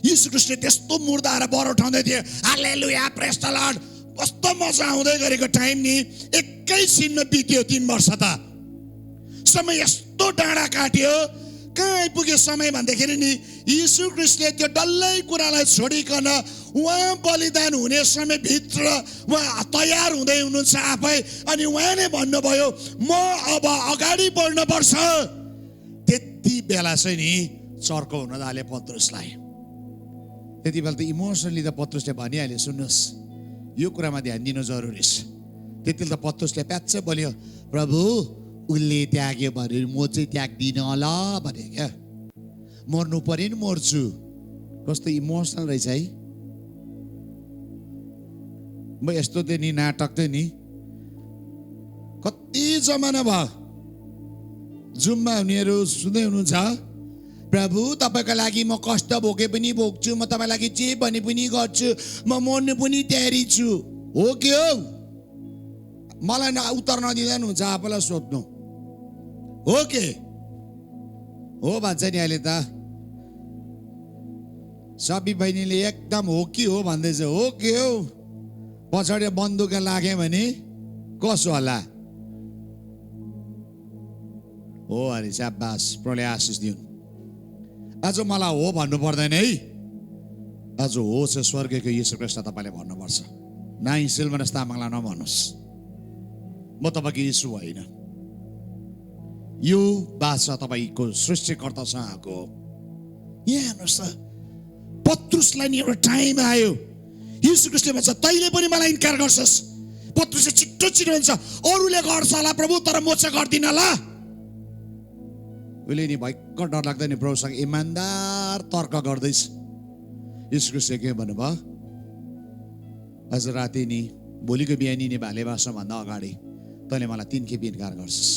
यीशु ख्रीष्टले त्यस्तो मुर्दाहरू बर उठाउँदै थिए हालेलुया प्रेज द लर्ड कस्तो मजा आउँदै गरेको टाइम नि एकैछिनमा बित्यो 3 वर्ष त समय यस्तो डाँडा काट्यो कहाँ आइपुग्यो समय भन्दाखेरि नि यीशु ख्रीष्टले त्यो डल्लै कुरालाई छोडिकन उहाँ बलिदान हुने समय भित्र उहाँ तयार हुँदै हुनुहुन्छ आफै अनि उहाँले भन्नुभयो म अब अगाडि बढ्न पर्छ त्यति बेला चाहिँ नि चर्को हुन थाले पत्रुसलाई त्यति बेला त इमोसनली त पत्रुसले भनिहाल्यो सुन्नुहोस् यो कुरामा ध्यान दिनु जरुरी छ त्यति बेला त पत्रुसले प्याच्चै बोल्यो प्रभु उसले त्याग्यो भने म चाहिँ त्याग्दिनँ होला भने क्या मर्नु पर्यो नि मर्छु कस्तो इमोसनल रहेछ है म यस्तो थियो नि नाटक थियो नि कति जमाना भयो जुममा हुनेहरू सुन्दै हुनुहुन्छ प्रभु तपाईको लागि म कष्ट भोगे पनि भोग्छु म तपाईलाई लागि जे भने पनि गर्छु म मर्नु पनि तयारी छु हो के हो मलाई उत्तर नदिँदा नि हुन्छ आफैलाई सोध्नु हो के हो भन्छ नि अहिले त सबी बहिनीले एकदम हो कि हो भन्दैछ हो के हो पछाडि बन्दुक लाग्यो भने कसो होला हो अरे शाबास प्रले आशिष दिउन् आज मलाई हो भन्नु पर्दैन है आज हो चाहिँ स्वर्गको यीशु ख्रीष्ट तपाईले भन्नुपर्छ नाइ सिल्भनस तामाङलाई नभन्नुहोस् म तपाईको यीशु होइन यो भाषा तपाईको सृष्टिकर्तासँग आएको हो यहाँ हेर्नुहोस् त पत्रुसलाई नि एउटा टाइम आयो यीशु ख्रीष्टले भन्छ तैले पनि मलाई इन्कार गर्छस् पत्रुसले छिट्टो छिटो भन्छ अरूले गर्छ होला प्रभु तर म चाहिँ गर्दिनँ ल उसले नि भयङ्कर डर लाग्दैन प्रभुसँग इमान्दार तर्क गर्दैछ यीशु ख्रीष्टले के भन्नुभयो आज राति नि भोलिको बिहानी नि भाले बाँच्न भन्दा अगाडि तैँले मलाई 3 खेप इन्कार गर्छस्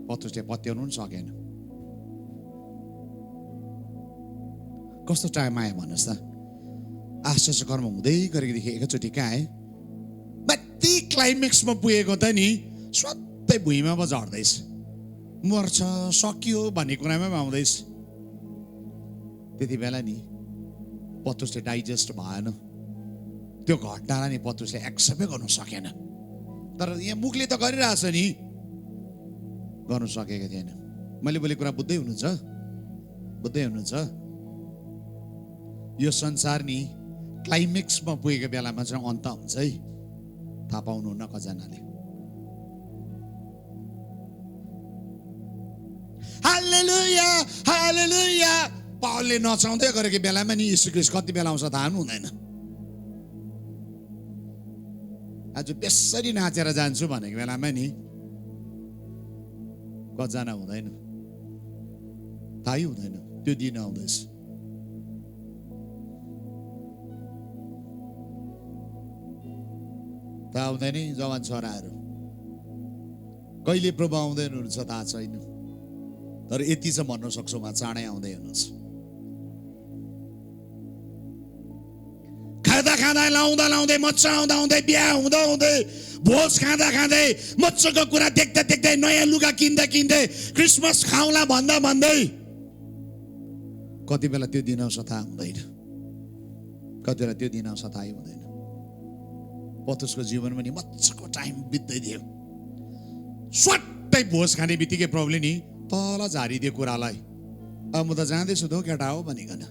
पत्रुसले पत्याउनु पनि सकेन कस्तो टाइम आयो भन्नुहोस् त आश्चर्य कर्म हुँदै गरेकोदेखि एकैचोटि कहाँ आए माथि क्लाइमेक्समा पुगेको त नि स्वात्तै भुइँमा पो झर्दैछ मर्छ सकियो भन्ने कुरामा आउँदैछ त्यति बेला नि पत्रुसले डाइजेस्ट भएन त्यो घटनालाई नि पत्रुसले एक्सेप्टै गर्नु सकेन तर यहाँ मुखले त गरिरहेछ नि गर्नु सकेको थिएन मैले बोलेको कुरा बुझ्दै हुनुहुन्छ यो संसार नि क्लाइमेक्समा पुगेको बेलामा चाहिँ अन्त हुन्छ है थाहा पाउनुहुन्न कजनाले हालेलुया हालेलुया पावलले नचाउँदै गरेको बेलामा नि यीशु ख्रीष्ट कति बेला आउँछ थाहा हुँदैन आज बेसरी नाचेर जान्छु भनेको बेलामा नि कजना हुँदैन थाहै हुँदैन त्यो दिन आउँदैछ थाहा हुँदैन जवान छोराहरू कहिले प्रभु आउँदै हुनुहुन्छ थाहा छैन तर यति चाहिँ भन्न सक्छु म चाँडै आउँदै हुनुहुन्छ खाँदा खाँदा लाउँदा लाउँदै मच्चा आउँदा आउँदै बिहा हुँदा हुँदै भोज खाँदा खाँदै मच्चाको कुरा देख्दा देख्दै नयाँ लुगा किन्दा किन्दै क्रिसमस खाउँला भन्दा भन्दै कति बेला त्यो दिन आउँछ थाहा हुँदैन कति बेला त्यो दिन आउँछ थाहै हुँदैन पत्रुसको जीवनमा नि मच्चाको टाइम बित्दै थियो स्वाट्टै भोज खाने बित्तिकै प्रभुले नि तल झारिदियो कुरालाई अब म त जाँदैछु त केटा हो भनिकन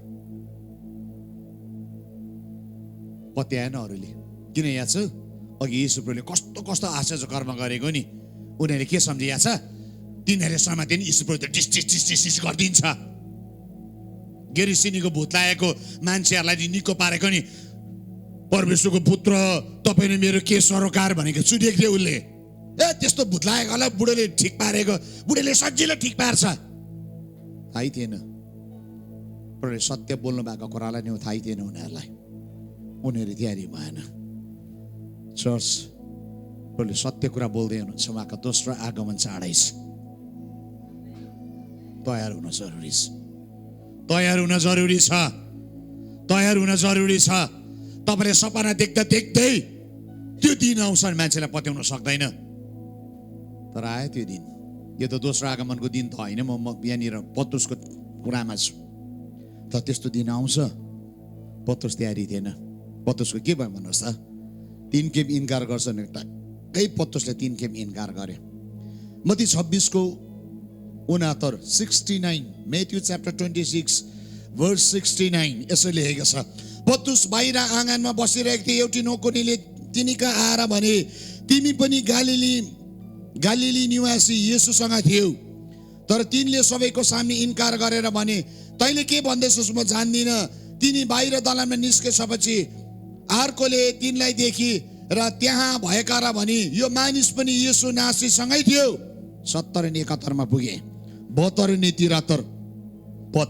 पत्याएन अरूले किन यहाँ छ अघि यीशु प्रभुले कस्तो कस्तो आश्चर्य कर्म गरेको नि उनीहरूले के सम्झिया छ तिनीहरूले समाते नि यीशु प्रभु डिस डिस डिस डिस डिस गरिदिन्छ गेरिसिनीको भूत लागेको मान्छेहरूलाई निको पारेको नि परमेश्वरको पुत्र तपाईले मेरो के सरोकार भनेको सुनेको थियो उसले ए त्यस्तो भूत लागेकोलाई बुढोले ठिक पारेको बुढोले सजिलो ठिक पार्छ थाहै थिएन प्रभुले सत्य बोल्नु भएको कुरालाई नि थाहै थिएन उनीहरूलाई उनीहरू तयारी भएन चर्च प्रभुले सत्य कुरा बोल्दै हुनुहुन्छ उहाँको दोस्रो आगमन चाँडै छ तयार हुन जरुरी छ तयार हुन जरुरी छ तयार हुन जरुरी छ तपाईले सपना देख्दा देख्दै त्यो दिन आउँछ मान्छेलाई पत्याउन सक्दैन तर आयो त्यो दिन यो त दोस्रो आगमनको दिन त होइन म यहाँनिर पत्रुसको कुरामा छु त त्यस्तो दिन आउँछ पत्रुस तयारी थिएन पत्रुसको के भयो भन्नुहोस् त 3 खेप इन्कार गर्छ नि टक्कै पत्रुसले 3 खेप इन्कार गरे मत्ती 26 को 69 Matthew chapter 26 verse 69 यसो लेखेको छ पत्रुस बाहिर आँगनमा बसिरहेको थियो एउटी नोकरीले तिनीका आएर भने तिमी पनि गालिली निवासी येशूसँग थियौ तर तिनले सबैको सामने इन्कार गरेर भने तैले के भन्दैछस् म जान्दिन तिनी बाहिर दलानमा निस्केपछि अर्कोले तिनलाई देखि र त्यहाँ भएका र भने यो मानिस पनि येशू नासीसँगै थियो 70 अनि 71 पुगे, 72 अनि 73 पद।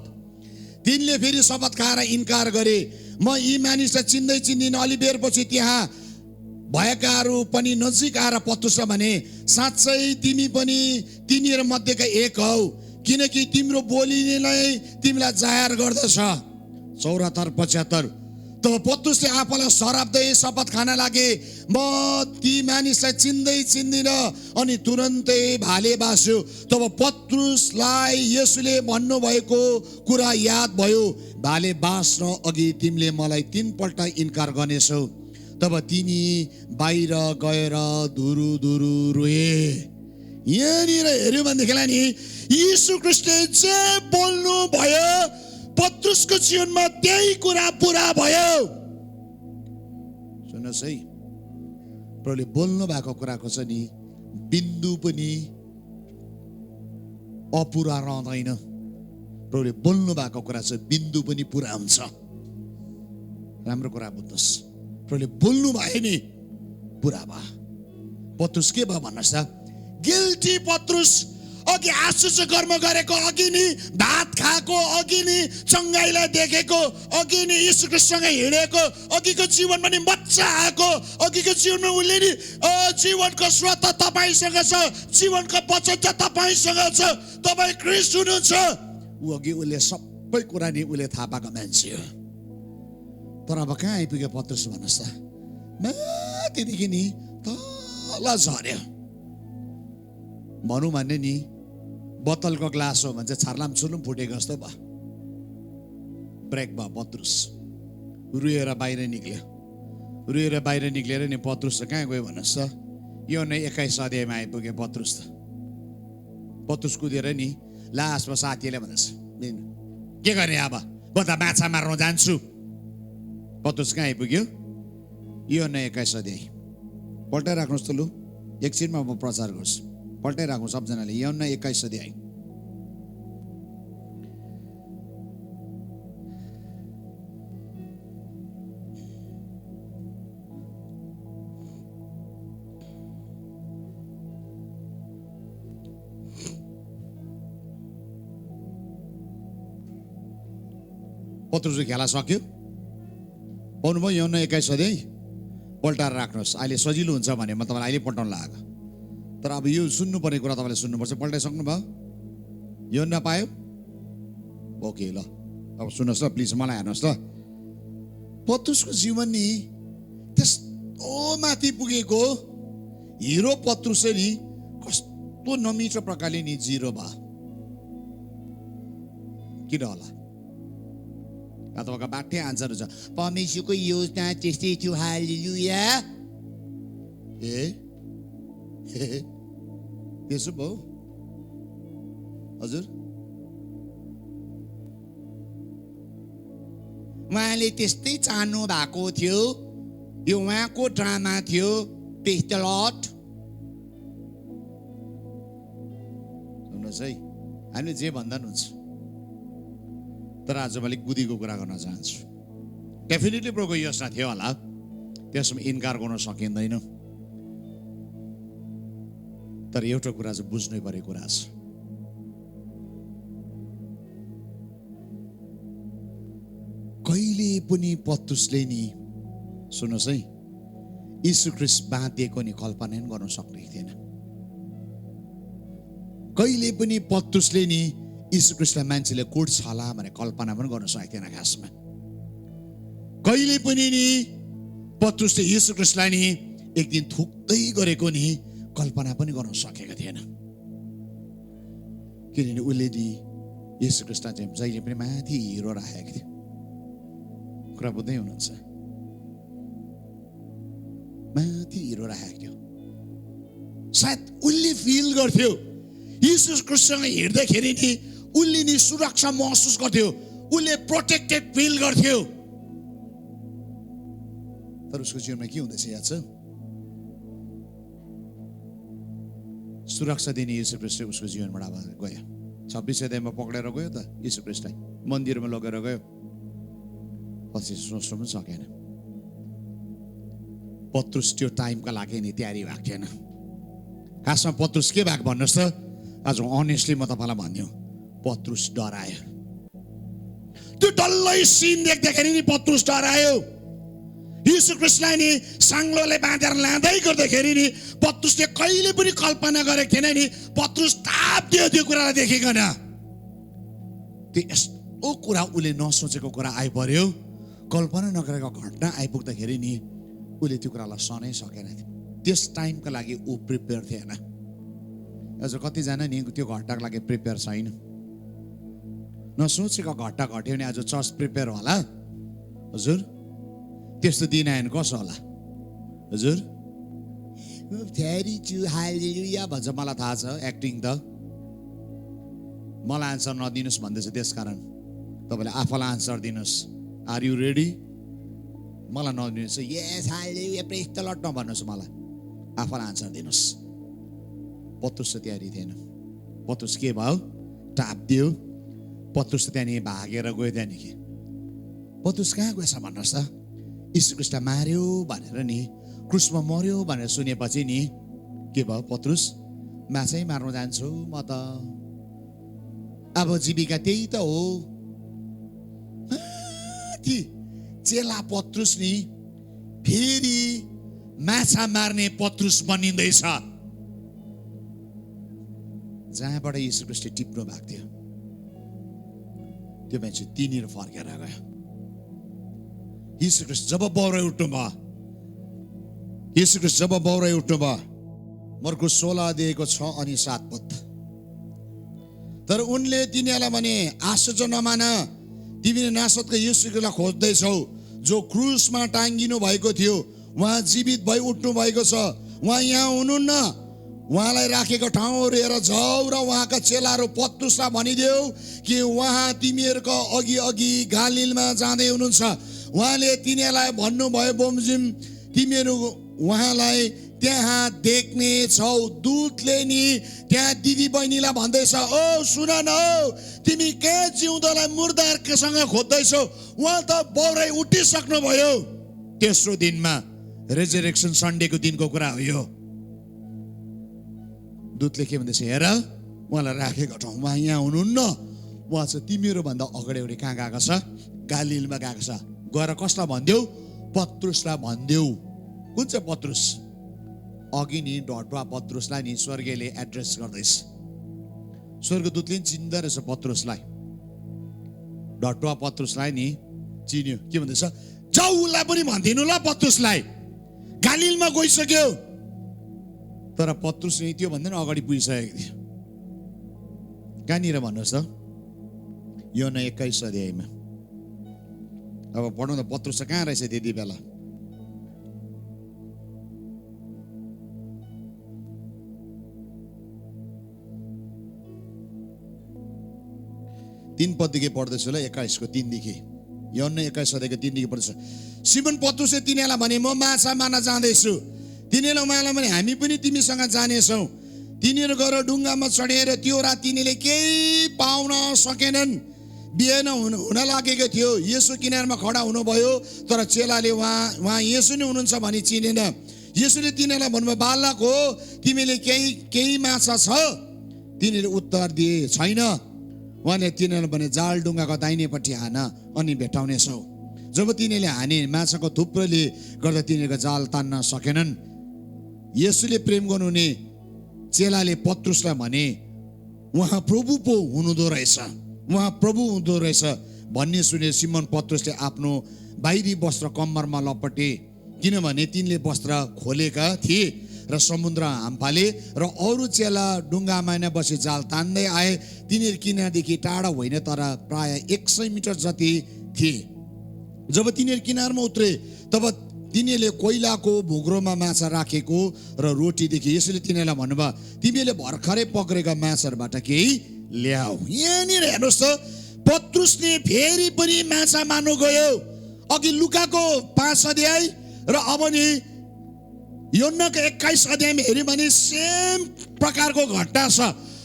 तिनले फेरि शपथ खाएर इन्कार गरे, म यी मानिसलाई चिन्दिनँ। अलि बेरपछि त्यहाँ भएकाहरू पनि नजिक आएर पत्रुसलाई भने, साँच्चै तिमी पनि तिनीहरू मध्येका एक हौ, किनकि तिम्रो बोलीले तिमीलाई जाहेर गर्दछ। 74 75 तब पत्रुसले आफूलाई सराप्दै शपथ खान लागे, म ती मानिसलाई चिन्दिनँ। अनि तुरन्तै भाले बास्यो। तब पत्रुसलाई यसुले भन्नुभएको कुरा याद भयो, भाले बास्न अघि तिमीले मलाई 3 पल्ट इन्कार गर्नेछौ। तब तिनी बाहिर गएर धुरु धुरु रोए। यहाँनिर हेऱ्यो भनेदेखिलाई नि यीशु ख्रीष्टले जे बोल्नु भयो पत्रुसको जीवनमा त्यही कुरा पुरा भयो। सुन्नुहोस् है, प्रभुले बोल्नु भएको कुराको छ नि बिन्दु पनि अपुरा रहँदैन। प्रभुले बोल्नु भएको कुरा छ बिन्दु पनि पुरा हुन्छ। राम्रो कुरा बुझ्नुहोस्, प्रभुले बोल्नु भयो नि पुरा भयो। पत्रुस के भयो भन्नुहोस् त, गिल्टी पत्रुस अघि आश्चर्य कर्म गरेको, अघि नि भात खाएको, अघि नि चङ्गाईलाई देखेको, अघि नि यीशु ख्रीष्टसँग हिँडेको, अघिको जीवनमा नि बच्चा आएको, अघिको जीवनमा उसले नि जीवनको स्रोत तपाईँसँग छ, जीवनको वचन तपाईँसँग छ, तपाईँ ख्रीष्ट हुनुहुन्छ। ऊ अघि उसले सबै कुरा नि उसले थाहा पाएको मान्छे हो। तर अब कहाँ आइपुग्यो पत्रुस भन्नुहोस् त, माथिदेखि नि तल झऱ्यो। भनौँ भने नि बोतलको ग्लास हो भने चाहिँ छर्लाम छुर्लुम फुटेको जस्तो भयो। ब्रेक भयो। पत्रुस रुएर बाहिर निक्ल्यो। रुएर बाहिर निक्लेर नि पत्रुस कहाँ गयो भन्नुहोस् त, यो नै 21 अध्यायमा आइपुग्यो पत्रुस त। पत्रुस कुदेर नि लास्टमा साथीले भन्नुहोस्, के गर्ने अब, म त माछा मार्न जान्छु। पत्रुस कहाँ आइपुग्यो, यो नै 21 अध्याय। पल्टाइराख्नुहोस् त, लु एकछिनमा म प्रचार गर्छु, पल्टाइराखौँ सबजनाले। यूहन्ना 21 अध्याय। पत्रुसको खेला सक्यो, पाउनुभयो। यूहन्ना 21 अध्याय पल्टाएर राख्नुहोस्, अहिले सजिलो हुन्छ भने म तपाईँलाई अहिले पल्टाउन लागेको। तर अब यो सुन्नुपर्ने कुरा तपाईँले सुन्नुपर्छ। पल्टाइसक्नु भयो? यूहन्ना पायो? ओके, ल अब सुन्नुहोस् ल, प्लिज मलाई हेर्नुहोस् ल। पत्रुसको जीवन नि त्यस्तो माथि पुगेको हिरो पत्रुस नि कस्तो नमिठो प्रकारले नि जिरो भयो। किन होला? तपाईँको बाठ्य आन्सर हुन्छ, परमेश्वरको योजना त्यस्तै थियो, हालेलुया। त्यसो भयो हजुर? उहाँले त्यस्तै चाहनु भएको थियो, यो उहाँको ड्रामा थियो। प्रेज द लर्ड। सुन्नुहोस् है, हामीले जे भन्दा पनि हुन्छ, तर आज मैले बुद्धिको कुरा गर्न चाहन्छु। डेफिनेटली प्रभुको योजना थियो होला, त्यसमा इन्कार गर्न सकिँदैन। तर एउटा कुरा चाहिँ बुझ्नै पर्ने कुरा छ, कहिले पनि पत्रुसले नि, सुन्नुहोस् है, यीशु ख्रीष्ट बाँधिएको नि कल्पना पनि गर्न सक्ने थिएन। कहिले पनि पत्रुसले नि यीशु ख्रीष्टलाई मान्छेले कोट छला भनेर कल्पना पनि गर्न सकेको थिएन। खासमा कहिले पनि नि पत्रुसले यीशु ख्रीष्टलाई नि एक दिन थुक्दै गरेको नि कल्पना पनि गर्न सकेको थिएन। किनभने उसले नि यीशु ख्रीष्टलाई चाहिँ जहिले पनि माथि हिरो राखेको थियो। कुरा बुझ्दै हुनुहुन्छ? माथि हिरो राखेको थियो। सायद उसले फिल गर्थ्यो यीशु ख्रीष्टसँग हिँड्दाखेरि नि उसले नि सुरक्षा महसुस गर्थ्यो, उसले प्रोटेक्टेड फिल गर्थ्यो। तर उसको जीवनमा के हुँदैछ याद छ? सुरक्षा दिने यीशु ख्रीष्ट उसको जीवनबाट अब गयो। 26 अध्यायमा पक्रेर गयो त यीशु ख्रीष्टलाई, मन्दिरमा लगेर गयो। पछि सोच्नु पनि सकेन। पत्रुस त्यो टाइमका लागि नि तयारी भएको थिएन। खासमा पत्रुस के भएको भन्नुहोस् त, आज अनेस्टली म तपाईँलाई भन्यो, पत्रुस डरायो। त्यो डल्लै सिन देख्दाखेरि नि पत्रुस डरायो। यीशु ख्रीष्टलाई नि साङ्लोले बाँधेर लाँदै गर्दाखेरि नि पत्रुसले कहिले पनि कल्पना गरेको थिएन नि पत्रुस ताप्दियो त्यो कुरालाई देखिकन। त्यो यस्तो कुरा उसले नसोचेको कुरा आइपर्यो, कल्पना नगरेको घटना आइपुग्दाखेरि नि उसले त्यो कुरालाई सहनै सकेन। त्यस टाइमको लागि ऊ प्रिपेयर थिएन। आज कतिजना नि त्यो घटनाको लागि प्रिपेयर छैन। नसोचेको घटना घट्यो भने आज चर्च प्रिपेयर होला? हजुर त्यस्तो दिन आएन कसो होला? हजुर थ्यारी छु हालेलुया भन्छ, मलाई थाहा छ एक्टिङ त। मलाई आन्सर नदिनुहोस् भन्दैछ, त्यस कारण तपाईँले आफूलाई आन्सर दिनुहोस्। Are you ready? मलाई नदिनुहोस्, यस हालेलुया प्रेज द लर्ड नभन्नुहोस्, मलाई आफूलाई आन्सर दिनुहोस्। पत्रुस तयारी थिएन। पत्रुस के भयो? टाप्दियो। पत्रुस त्यहाँदेखि भागेर गयो। त्यहाँदेखि पत्रुस कहाँ गएछ भन्नुहोस् त? यीशु ख्रीष्ट मार्यो भनेर नि, क्रुसमा मर्यो भनेर सुनेपछि नि के भयो? पत्रुस माछै मार्न जान्छु म त, अब जीविका त्यही त हो। चेला पत्रुस नि फेरि माछा मार्ने पत्रुस बनिँदैछ। जहाँबाट यीशु ख्रीष्ट टिप्नु भएको थियो त्यो मान्छे तिनीहरू फर्केर गयो। यीशु ख्रीष्ट जब बौराइ उठ्नु भयो, यीशु ख्रीष्ट जब बौराइ उठ्नु भयो, मर्कुस 16 अध्यायको 6 अनि 7 पद। तर उनले तिनीहरूलाई भने, आश्चर्य नमान, तिमीले नासरतको यीशुलाई खोज्दैछौ, जो क्रुसमा टाङ्गिनु भएको थियो। उहाँ जीवित भई उठ्नु भएको छ। उहाँ यहाँ हुनुहुन्न। उहाँलाई राखेको ठाउँहरू हेरेर जाऊ र उहाँका चेलाहरू पत्रुसलाई भनिदेऊ कि उहाँ तिमीहरूको अघि अघि गालिलमा जाँदै हुनुहुन्छ। उहाँले तिनीहरूलाई भन्नुभयो, बमोजिम तिमीहरू उहाँलाई त्यहाँ देख्ने छौ। दूतले नि त्यहाँ दिदी बहिनीलाई भन्दैछ, ओ सुन न, तिमी कहाँ जिउँदोलाई मुर्दाहरूसँग खोज्दैछौ? उहाँ त बौराइ उठिसक्नु भयो। तेस्रो दिनमा रेजरेक्सन सन्डेको दिनको कुरा हो यो। दूतले के भन्दैछ? हेर उहाँलाई राखेको ठाउँ, उहाँ यहाँ हुनुहुन्न। उहाँ चाहिँ तिमीहरू भन्दा अगाडि कहाँ गएको छ? गालिलमा गएको छ। गएर कसलाई भनिदेऊ? पत्रुसलाई भनिदेऊ। कुन चाहिँ पत्रुस? अघि नि ढटुवा पत्रुसलाई नि स्वर्गले एड्रेस गर्दैछ। स्वर्गदूतले नि चिन्दा रहेछ पत्रुसलाई। ढटुवा पत्रुसलाई नि चिन्यो। के भन्दैछ? जाऊ उसलाई पनि भनिदिनु ल, पत्रुसलाई गालिलमा गइसक्यो। तर पत्रुस नि त्यो भन्दैन अगाडि पुगिसकेको थियो। कहाँनिर भन्नुहोस् त? योहन्ना 21 अध्यायमा। अब पढौँ त, पत्रुस कहाँ रहेछ त्यति बेला? तीन पददेखि पढ्दैछु ल, 21 को 3 देखि। योहन्ना 21 अध्यायको 3 देखि पढ्दैछ। सिमोन पत्रुसले तिनीहरूलाई भने, म माछा मार्न जाँदैछु। तिनीहरूले उहाँलाई भने, हामी पनि तिमीसँग जानेछौँ। तिनीहरू गएर डुङ्गामा चढेर त्यो रात तिनीहरूले केही पाउन सकेनन्। बिहान हुन लागेको थियो। येशू किनारमा खडा हुनुभयो, तर चेलाले उहाँ येशू नै हुनुहुन्छ भनी चिनेन। येशूले तिनीहरूलाई भन्नुभयो, बालक हो, तिमीले केही माछा छ? तिनीहरूले उत्तर दिए, छैन। उहाँले तिनीहरूलाई भने, जाल डुङ्गाको दाहिनेपट्टि हान अनि भेटाउनेछौ। जब तिनीहरूले हाने, माछाको थुप्रोले गर्दा तिनीहरूको जाल तान्न सकेनन्। येशूले प्रेम गर्नुहुने चेलाले पत्रुसलाई भने, उहाँ प्रभु पो हुनुहुँदो रहेछ, उहाँ प्रभु हुँदो रहेछ भन्ने सुने सिमोन पत्रुसले आफ्नो बाहिरी वस्त्र कम्मरमा लपटे, किनभने तिनले वस्त्र खोलेका थिए र समुद्र हाम्फाले। र अरू चेला डुङ्गामा नै बसी जाल तान्दै आए। तिनीहरू किनारदेखि टाढा होइन, तर प्राय 100 मिटर जति थिए। जब तिनीहरू किनारमा उत्रे, तब तिनीहरूले कोइलाको भुग्रोमा माछा राखेको र रोटी देखे। यसैले तिनीहरूलाई भन्नुभयो, तिमीहरूले भर्खरै पक्रेका माछाहरूबाट केही ल्याऊ। यहाँनिर हेर्नुहोस् त, पत्रुसले फेरि पनि माछा मार्नु गयो। अघि लुकाको 5 अध्याय र अब नि योहन्नाको 21 अध्यायमा हेऱ्यो भने सेम प्रकारको घटना छ।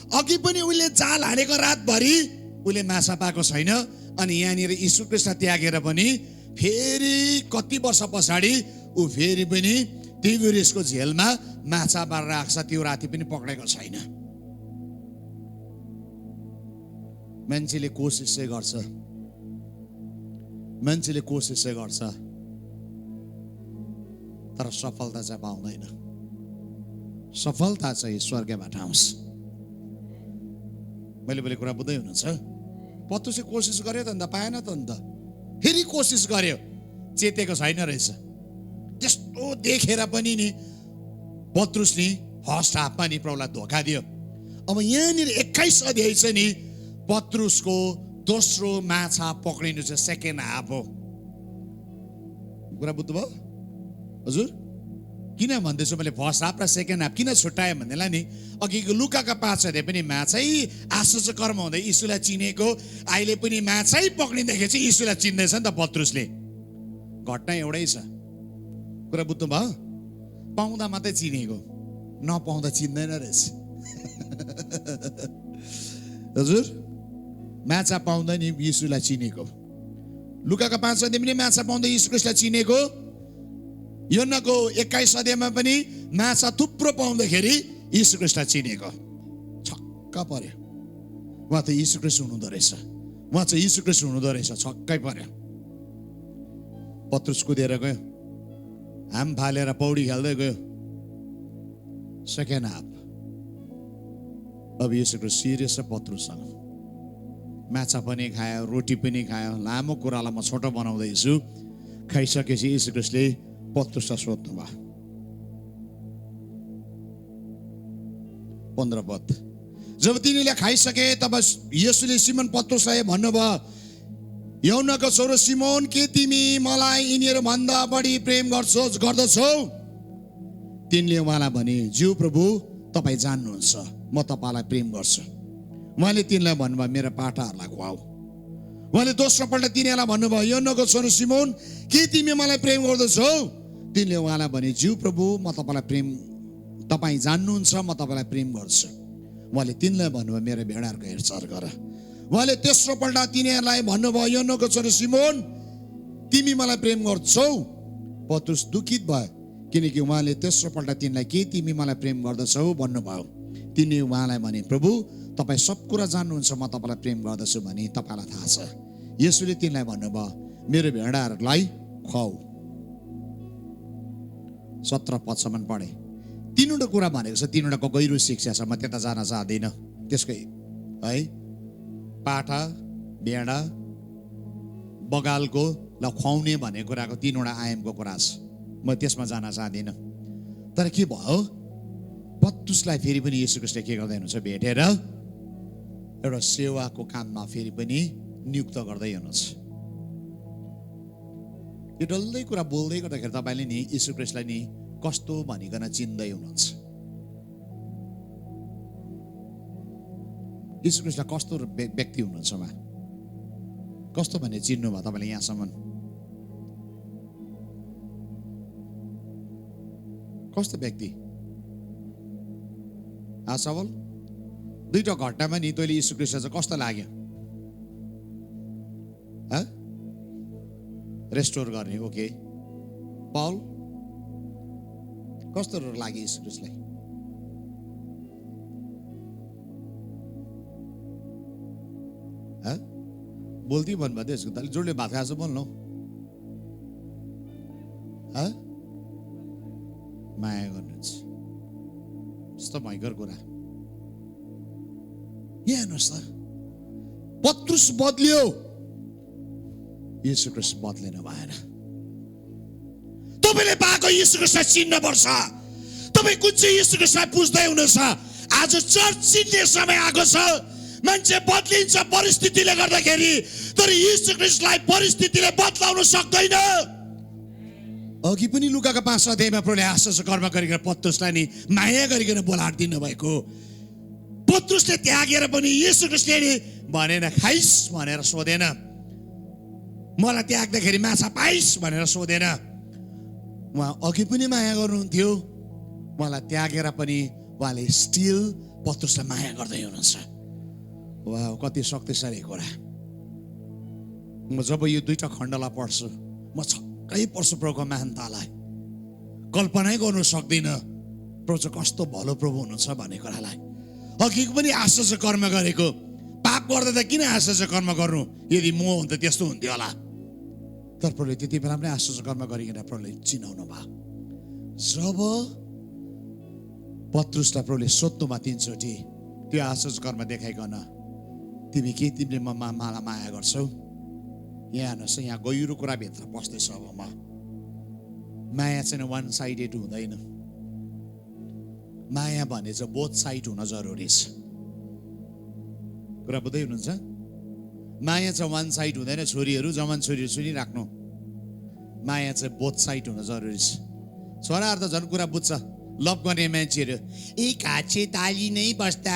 अघि पनि उसले जाल हानेको रातभरि उसले माछा पाएको छैन। अनि यहाँनिर यीशु ख्रीष्ट त्यागेर पनि फेरि कति वर्ष पछाडि ऊ फेरि पनि तिबिरियसको झेलमा माछा मारेर राख्छ। त्यो राति पनि पक्रेको छैन। मान्छेले कोसिस चाहिँ गर्छ, मान्छेले कोसिस चाहिँ गर्छ, तर सफलता चाहिँ पाउँदैन। सफलता चाहिँ स्वर्गबाट आउँछ। मैले बोलेको कुरा बुझ्दै हुनुहुन्छ? पत्रुसले कोसिस गर्यो त अन्त, पाएन त अन्त, फेरि कोसिस गर्यो, चेतेको छैन रहेछ। त्यस्तो देखेर पनि नि पत्रुसले फर्स्ट हाफमा नि प्रभुलाई धोका दियो। अब यहाँनिर 21 अध्याय चाहिँ नि पत्रुसको दोस्रो माछा पक्रिनु चाहिँ सेकेन्ड हाफ हो। कुरा बुझ्नुभयो हजुर? किन भन्दैछु मैले फर्स्ट हाफ र सेकेन्ड हाफ किन छुट्याएँ भन्दैला नि, अघिको लुकाका 5 अध्याय पनि माछै आश्चर्य कर्म हुँदै यीशुलाई चिनेको, अहिले पनि माछै पक्रिँदाखेरि चाहिँ यीशुलाई चिन्दैछ नि त पत्रुसले। घटना एउटै छ। कुरा बुझ्नुभयो? पाउँदा मात्रै चिनेको, नपाउँदा चिन्दैन रहेछ। हजुर, माछा पाउँदा नि यीशुलाई चिनेको, लुकाका 5 अध्याय पनि माछा पाउँदा यीशु ख्रीष्टलाई चिनेको, योहन्नाको 21 अध्यायमा पनि माछा थुप्रो पाउँदाखेरि यीशु ख्रीष्टलाई चिनेको। छक्क पर्यो, उहाँ त यीशु ख्रीष्ट हुनुहुँदो रहेछ, उहाँ चाहिँ यीशु ख्रीष्ट हुनुहुँदो रहेछ। छक्कै पर्यो। पत्रुस कुदेर गयो, हाम फालेर पौडी खेल्दै गयो। सेकेन्ड हाफ अब यीशु ख्रीष्ट सिरियस छ पत्रुससँग। माछा पनि खायो, रोटी पनि खायो। लामो कुरालाई म छोटो बनाउँदैछु। खाइसकेपछि यीशु ख्रीष्टले पत्रुसलाई सोध्नु भयो। 15 पद, जब तिनीले खाइसके तब येशूले सिमोन पत्रुसलाई भन्नुभयो, यूहन्नाको छोरो सिमोन, के तिमी मलाई यिनीहरू भन्दा बढी प्रेम गर्दछौ? तिनले उहाँलाई भने, ज्यू प्रभु, तपाईँ जान्नुहुन्छ म तपाईँलाई प्रेम गर्छु। उहाँले तिनलाई भन्नुभयो, मेरा पाठाहरूलाई खुवाऊ। उहाँले दोस्रो पल्ट तिनीहरूलाई भन्नुभयो, यूहन्नाको छोरो सिमोन, के तिमी मलाई प्रेम गर्दछौ? तिनले उहाँलाई भने, ज्यू प्रभु, म तपाईँ जान्नुहुन्छ म तपाईँलाई प्रेम गर्छु। उहाँले तिनलाई भन्नुभयो, मेरो भेडाहरूको हेरचाह गर। उहाँले तेस्रो पल्ट तिनीहरूलाई भन्नुभयो, यूहन्नाको छोरो सिमोन, तिमी मलाई प्रेम गर्छौ? पत्रुस दुखित भयो, किनकि उहाँले तेस्रो पल्ट तिनलाई, के तिमी मलाई प्रेम गर्दछौ भन्नुभयो। तिनी उहाँलाई भने, प्रभु, तपाईँ सब कुरा जान्नुहुन्छ म तपाईँलाई प्रेम गर्दछु भने तपाईँलाई थाहा छ। येशूले तिनलाई भन्नुभयो, मेरो भेडाहरूलाई खुवाऊ। 17 पदसम्म पढे। तीनवटा कुरा भनेको छ, तीनवटाको गहिरो शिक्षा छ। म त्यता जान चाहदिनँ। त्यसकै है पाठा, भेडा, बगालको ल खुवाउने भन्ने कुराको तीनवटा आयामको कुरा छ। म त्यसमा जान चाहदिनँ। तर के भयो, पत्रुसलाई फेरि पनि येशू ख्रीष्टले के गर्दै हुनुहुन्छ, भेटेर एउटा सेवाको काममा फेरि पनि नियुक्त गर्दै हुनुहुन्छ। यो डल्लै कुरा बोल्दै गर्दाखेरि तपाईँले नि येशू ख्रीष्टलाई नि कस्तो भनिकन चिन्दै हुनुहुन्छ। येशू ख्रीष्टलाई कस्तो व्यक्ति हुनुहुन्छ उहाँ, कस्तो भन्ने चिन्नु भयो तपाईँले यहाँसम्म? कस्तो व्यक्ति? सबल दुईटा घटनामा नि तैँले यीशु ख्रीष्ट चाहिँ कस्तो लाग्यो? रेस्टोर गर्ने, ओके। पौल कस्तो लाग्यो यीशु ख्रीष्टलाई? बोल्दै भन्नुभयो त्यसको त जोडले भात खाएछ बोल्नु। माया गर्नुहुन्छ, यस्तो भयङ्कर कुरा। यहाँ हेर्नुहोस् त, पत्रुस बदलियो, येशू ख्रीष्ट बदलिन भएन। तपाईँले पाएको येशू ख्रीष्टलाई चिन्न पर्छ। तपाईँ कुन चाहिँ येशू ख्रीष्टलाई पुज्दै हुनुहुन्छ? आज चर्च चिन्ने समय आएको छ। मान्छे बदलिन्छ परिस्थितिले गर्दाखेरि, तर येशू ख्रीष्टलाई परिस्थितिले बदलाउन सक्दैन। अघि पनि लुकाका 5 अध्यायमा प्रभुले आश्चर्य कर्म गरिकन पत्रुसलाई नि माया गरिकन बोलाएर दिनुभएको। पत्रुसले त्यागेर पनि येशू ख्रीष्टले नि भनेन, खाइस् भनेर सोधेन। मलाई त्याग्दाखेरि माछा पाइस् भनेर सोधेन। उहाँ अघि पनि माया गर्नुहुन्थ्यो, उहाँलाई त्यागेर पनि उहाँले स्टिल पत्रुसलाई माया गर्दै हुनुहुन्छ। वाह, कति शक्तिशाली कुरा। म जब यो दुईटा खण्डलाई पढ्छु, म छक्कै पर्छु प्रभुको महानतालाई। कल्पनै गर्नु सक्दिनँ प्रभु चाहिँ कस्तो भलो प्रभु हुनुहुन्छ भन्ने कुरालाई। अघि पनि आश्चर्य कर्म गरेको पाप गर्दा त किन आश्चर्य कर्म गर्नु, यदि म हो भने त त्यस्तो हुन्थ्यो होला। तर प्रभुले त्यति बेला पनि आश्चर्य कर्म गरिकन प्रभुले चिनाउनु भयो। जब पत्रुसलाई प्रभुले सोध्नुमा 3 चोटि त्यो आश्चर्य कर्म देखाइकन, तिमीले मलाई माया गर्छौ, यहाँ हेर्नुहोस्, यहाँ गहिरो कुरा भित्र पस्दैछ। अब माया चाहिँ वान साइडेड हुँदैन, माया भने चाहिँ बोथ साइड हुन जरुरी छ। कुरा बुझ्दै हुनुहुन्छ? माया चाहिँ वान साइड हुँदैन। छोरीहरू, जवान छोरीहरू सुनिराख्नु, माया चाहिँ बोथ साइड हुन जरुरी छ। छोराहरू त झन् कुरा बुझ्छ, लभ गर्ने मान्छेहरू काछे ताली नै बस्दा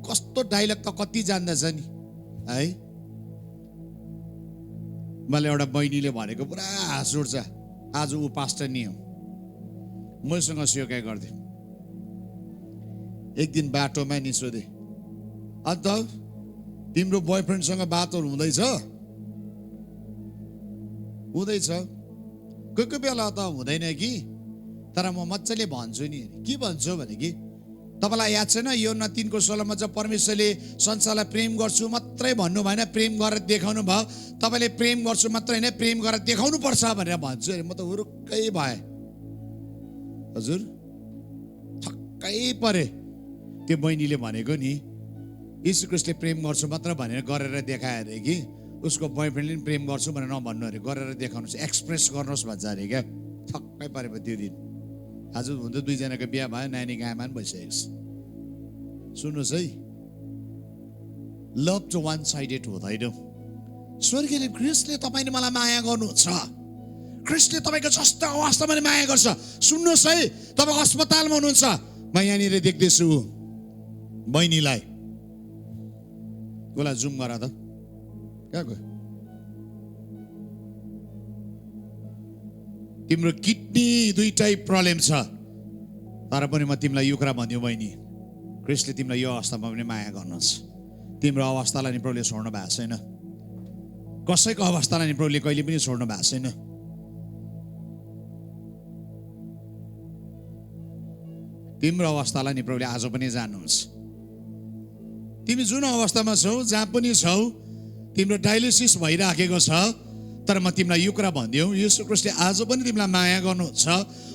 कस्तो डाइलग त कति जान्दछ नि है। मलाई एउटा बहिनीले भनेको पुरा हाँस उठ्छ। आज ऊ पास्टर नि हो, मसँग सेवा गर्दै एक दिन बाटोमा नि सोधे, अन्त तिम्रो बोयफ्रेन्डसँग बातहरू हुँदैछ? हुँदैछ। कोही कोही बेला त हुँदैन कि, तर म मजाले भन्छु नि। के भन्छु भने कि तपाईँलाई याद छैन यूहन्ना 3:16 चाहिँ परमेश्वरले संसारलाई प्रेम गर्छु मात्रै भन्नु भएन, प्रेम गरेर देखाउनु भयो। तपाईँले प्रेम गर्छु मात्रै होइन, प्रेम गरेर देखाउनु पर्छ भनेर भन्छु अरे। म त हुरुक्कै भएँ हजुर, छक्कै परे। त्यो बहिनीले भनेको नि यीशु ख्रीष्टले प्रेम गर्छु मात्र भनेर गरेर देखायो अरे कि उसको बोयफ्रेन्डले पनि प्रेम गर्छु भनेर नभन्नु अरे, गरेर देखाउनुहोस्, एक्सप्रेस गर्नुहोस् भन्छ अरे क्या। छक्कै परेको त्यो दिन। आज हुँदा 2 जनाको बिहा भयो, नानीको आमा पनि भइसकेको छ। सुन्नुहोस् है, लभ चाहिँ वान साइडेड हुँदैन। स्वर्गीय ख्रीष्टले तपाईँले मलाई माया गर्नुहुन्छ, ख्रीष्टले तपाईँको जस्तो अवस्थामा माया गर्छ। सुन्नुहोस् है, तपाईँ अस्पतालमा हुनुहुन्छ, म यहाँनिर देख्दैछु बहिनीलाई, उसलाई जुम गर त, कहाँ गयो? तिम्रो किडनी 2 प्रब्लम छ, तर पनि म तिमीलाई यो कुरा भन्दियो बहिनी, ख्रीष्टले तिमीलाई यो अवस्थामा पनि माया गर्नुहुन्छ। तिम्रो अवस्थालाई नि प्रभुले छोड्नु भएको छैन, कसैको अवस्थालाई नि प्रभुले कहिले पनि छोड्नु भएको छैन। तिम्रो अवस्थालाई नि प्रभुले आज पनि जान्नुहुन्छ। तिमी जुन अवस्थामा छौ, जहाँ पनि छौ, तिम्रो डायलिसिस भइराखेको छ, तर म तिमीलाई यो कुरा भनिदिउँ, येशू ख्रीष्टले आज पनि तिमीलाई माया गर्नुहुन्छ।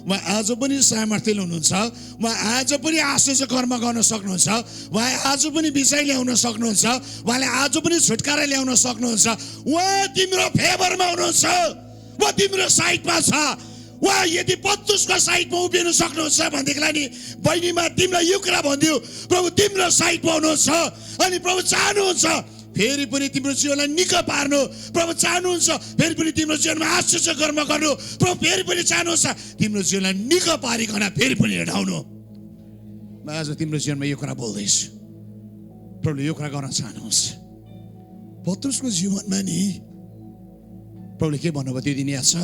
उहाँ आज पनि सामर्थ्यले हुनुहुन्छ, उहाँ आज पनि आश्चर्य कर्म गर्न सक्नुहुन्छ, उहाँ आज पनि विजय ल्याउन सक्नुहुन्छ, उहाँले आज पनि छुटकारा ल्याउन सक्नुहुन्छ। उहाँ तिम्रो फेभरमा हुनुहुन्छ, उहाँ तिम्रो साइडमा छ। उहाँ यदि पत्रुसको साइडमा उभिनु सक्नुहुन्छ भनेदेखिलाई नि बहिनीमा तिमीलाई यो कुरा भनिदियो, प्रभु तिम्रो साइडमा हुनुहुन्छ। अनि प्रभु चाहनुहुन्छ फेरि पनि तिम्रो जीवनलाई निको पार्नु, प्रभु चाहनुहुन्छ फेरि पनि तिम्रो जीवनमा आश्चर्य कर्म गर्नु, प्रभु फेरि पनि चाहनुहुन्छ तिम्रो जीवनलाई निको पारिकन फेरि पनि हिँडाउनु। म आज तिम्रो जीवनमा यो कुरा बोल्दैछु, प्रभुले यो कुरा गर्न चाहनुहुन्छ। पत्रुसको जीवनमा नि प्रभुले के भन्नुभयो त्यो दिन याद छ?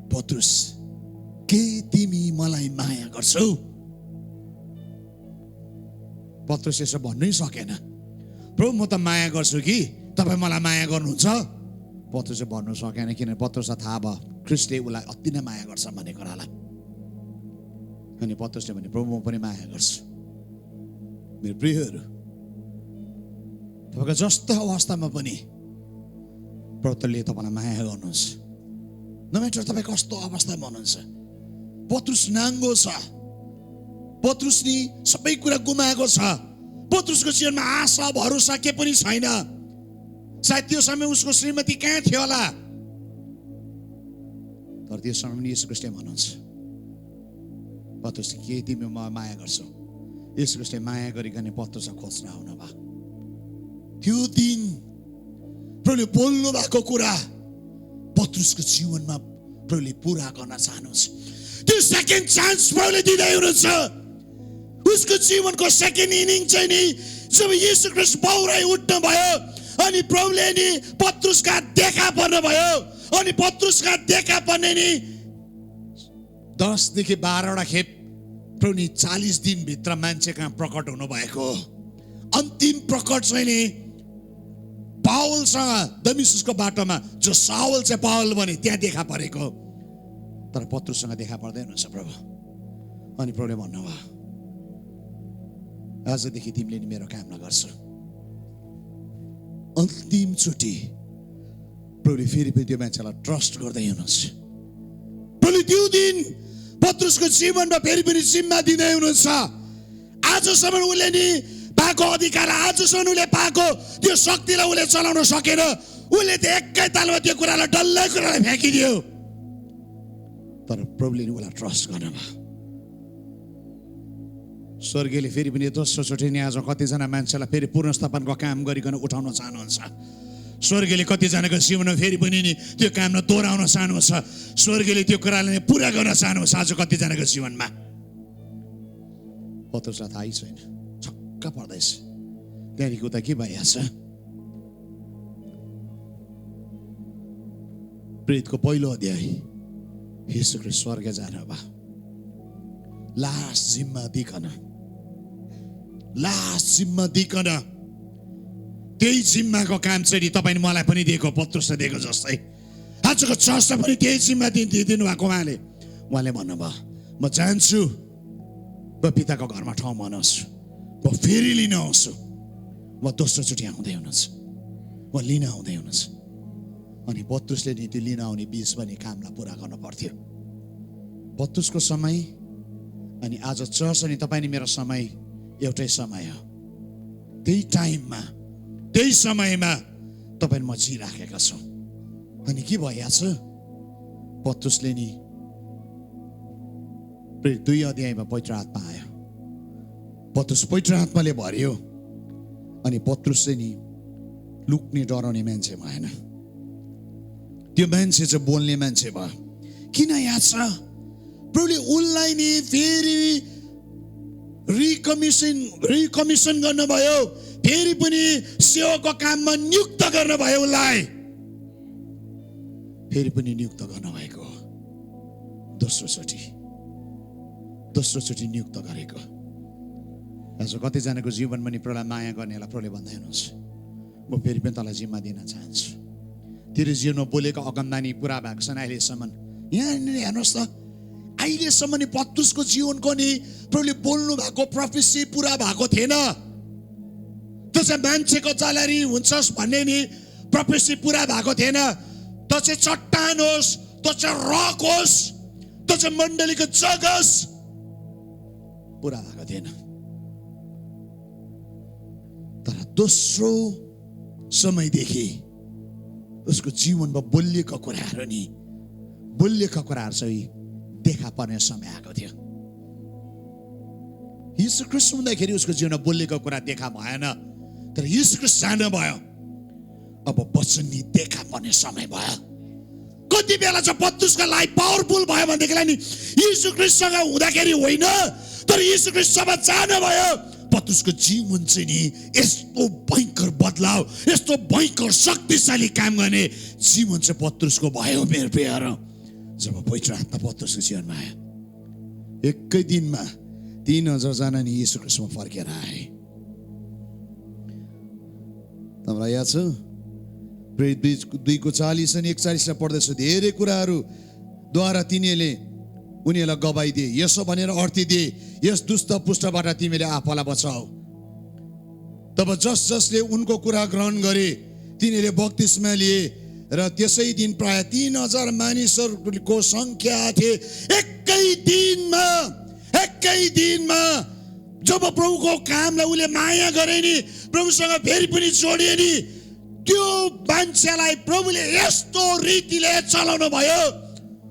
पत्रुस, के तिमी मलाई माया गर्छौ? पत्रुस यसो भन्नै सकेन। प्रभु म त माया गर्छु कि तपाईँ मलाई माया गर्नुहुन्छ? पत्रुसले भन्नु सकेन, किनभने पत्रुसलाई थाहा भयो ख्रीष्टले उसलाई अति नै माया गर्छ भन्ने कुरालाई। अनि पत्रुसले भने, प्रभु म पनि माया गर्छु। मेरो प्रियहरू, तपाईँको जस्तो अवस्थामा पनि प्रभुले तपाईँलाई माया गर्नुहुन्छ। न म्याटर तपाईँ कस्तो अवस्थामा हुनुहुन्छ। पत्रुस नाङ्गो छ, पत्रुस नि सबै कुरा गुमाएको छ, पत्रुसको जीवनमा आशा भरोसा के पनि छैन। सायद त्यो समय उसको श्रीमती कहाँ थियो होला, तर त्यो समय पनि येशू ख्रीष्टले भन्नुहुन्छ, पत्रुस के तिमी म माया गर्छौ? येशू ख्रीष्टले माया गरिकन पत्रुसलाई खोज्न आउनु भयो। त्यो दिन प्रभुले बोल्नु भएको कुरा पत्रुसको जीवनमा प्रभुले पुरा गर्न चाहनुहुन्छ। त्यो सेकेन्ड चान्स प्रभुले दिँदै हुनुहुन्छ। उसको जीवनको सेकेन्ड इनिङ चाहिँ नि जब येशू ख्रीष्ट बौराइ उठ्नु भयो अनि प्रभुले नि पत्रुसका देखा पर्नु भयो, अनि पत्रुसका देखा पर्ने नि 10 देखि 12वटा खेप प्रभु नि 40 दिनभित्र मान्छे कहाँ प्रकट हुनु भएको। अन्तिम प्रकट चाहिँ नि पावलसँग दमिश्कको बाटोमा, जो साउल चाहिँ पावल बने, त्यहाँ देखा परेको, तर पत्रुससँग देखा पर्दैन हुन्छ प्रभु। अनि प्रभुले भन्नुभयो, आजदेखि तिमीले नि मेरो काम नगर्छौ। अन्तिम चोटि प्रभुले फेरि पनि त्यो मान्छेलाई ट्रस्ट गर्दै हुनुहुन्छ। प्रभुले त्यो दिन पत्रुसको जीवनमा फेरि पनि जिम्मा दिँदै हुनुहुन्छ। आजसम्म उसले नि पाएको अधिकार, आजसम्म उसले पाएको त्यो शक्तिलाई उसले चलाउन सकेन। उसले त्यो एकै तालमा त्यो कुरालाई डल्लै कुरालाई फ्याँकिदियो। तर प्रभुले नि उसलाई ट्रस्ट गर्नुभयो। स्वर्गीयले फेरि पनि दोस्रो चोटि नि आज कतिजना मान्छेलाई फेरि पुनर्स्थापनको काम गरिकन उठाउन चाहनुहुन्छ। स्वर्गीयले कतिजनाको जीवनमा फेरि पनि नि त्यो काम दोहोऱ्याउन चाहनुहुन्छ। स्वर्गीयले त्यो कुरालाई पुरा गर्न चाहनुहुन्छ आज कतिजनाको जीवनमा। पत्रुसलाई थाहै छैन, छक्क पर्दैछ। त्यहाँदेखि उता के भइहाल्छ? प्रेरितको पहिलो अध्याय, येशू ख्रीष्ट स्वर्ग जानुभयो। लास्ट जिम्मा दिकन त्यही जिम्माको काम चाहिँ नि तपाईँ मलाई पनि दिएको, पत्रुसले दिएको जस्तै आजको चर्चलाई पनि त्यही जिम्मा दिनु भएको उहाँले भन्नुभयो, म जान्छु, म पिताको घरमा ठाउँ बनाउँछु, म फेरि लिन आउँछु, म दोस्रो चोटि आउँदै हुनुहुन्छ, म लिन आउँदै हुनुहुन्छ। अनि पत्रुसले नि त्यो लिन आउने बिच पनि कामलाई पुरा गर्नु पर्थ्यो। पत्रुसको समय अनि आज चर्च अनि तपाईँ नि मेरो समय एउटै समय हो। त्यही टाइममा, त्यही समयमा तपाईँ म जिराखेका छौँ। अनि के भइहाल्छ? पत्रुसले नि 2 अध्यायमा पवित्र आत्मा आयो। पत्रुस पवित्र आत्माले भरियो। अनि पत्रुसले नि लुक्ने डराउने मान्छे भएन। त्यो मान्छे चाहिँ बोल्ने मान्छे भयो। किन याद छ? प्रभुले उनलाई नि फेरि रिकमिसन गर्नुभयो, फेरि पनि सेवाको काममा नियुक्त गर्नुभयो। उसलाई फेरि पनि नियुक्त गर्नुभएको दोस्रो चोटि नियुक्त गरेको। आज कतिजनाको जीवनमा नि प्रभुलाई माया गर्नेलाई प्रभुले भन्दै हुनुहुन्छ, म फेरि पनि तँलाई जिम्मा दिन चाहन्छु। तेरो जीवनमा बोलेको अगमबानी पुरा भएको छन् अहिलेसम्म। यहाँनिर हेर्नुहोस् त, अहिलेसम्म नि पत्रुसको जीवनको नि प्रभुले बोल्नु भएको प्रोफेसी पुरा भएको थिएन। त्यो चाहिँ मान्छेको जलरी हुन्छस् भन्ने नि प्रोफेसी पुरा भएको थिएन। त्यो चाहिँ चट्टान होस्, त्यो चाहिँ रक होस्, त्यो चाहिँ मण्डलीको जगस पुरा भएको थिएन। तर दोस्रो समयदेखि उसको जीवनमा बोलिएका कुराहरू चाहिँ देखा पर्ने समय आएको थियो। यीशु ख्रीष्ट हुँदाखेरि उसको जीवनमा बोलेको कुरा देखा भएन। तर यीशु ख्रीष्ट जानु भयो, अब वचन नि देखा पर्ने समय भयो। कति बेला चाहिँ पत्रुसको लाइफ पावरफुल भयो भनेदेखिलाई नि यीशु ख्रीष्टसँग हुँदाखेरि होइन, तर यीशु ख्रीष्टसँग जानु भयो, पत्रुसको जीवन चाहिँ नि यस्तो भयङ्कर बदलाव, यस्तो भयङ्कर शक्तिशाली काम गर्ने जीवन चाहिँ पत्रुसको भयो। मेरो प्रियहरू, जब पवित्र आत्मा पत्रुसको जीवनमा आयो, एकै दिनमा 3000 जना नि यीशु ख्रीष्टमा फर्केर आए। तपाईँलाई याद छ? प्रेरित 2:40 अनि 41 पढ्दैछ, धेरै कुराहरू द्वारा उनीहरूलाई गवाई दिए, यसो भनेर अर्थी दिए, यस दुष्ट पुष्टबाट तिमीले आफूलाई बचाऊ। तब जसले उनको कुरा ग्रहण गरे तिनीहरूले बप्तिस्मा लिए र त्यसै दिन प्राय 3000 मानिसहरूको संख्या थिए। एकै दिनमा जब प्रभुको कामलाई उसले माया गरे नि, प्रभुसँग फेरि पनि जोडिए नि, त्यो मान्छेलाई प्रभुले यस्तो रीतिले चलाउनु भयो,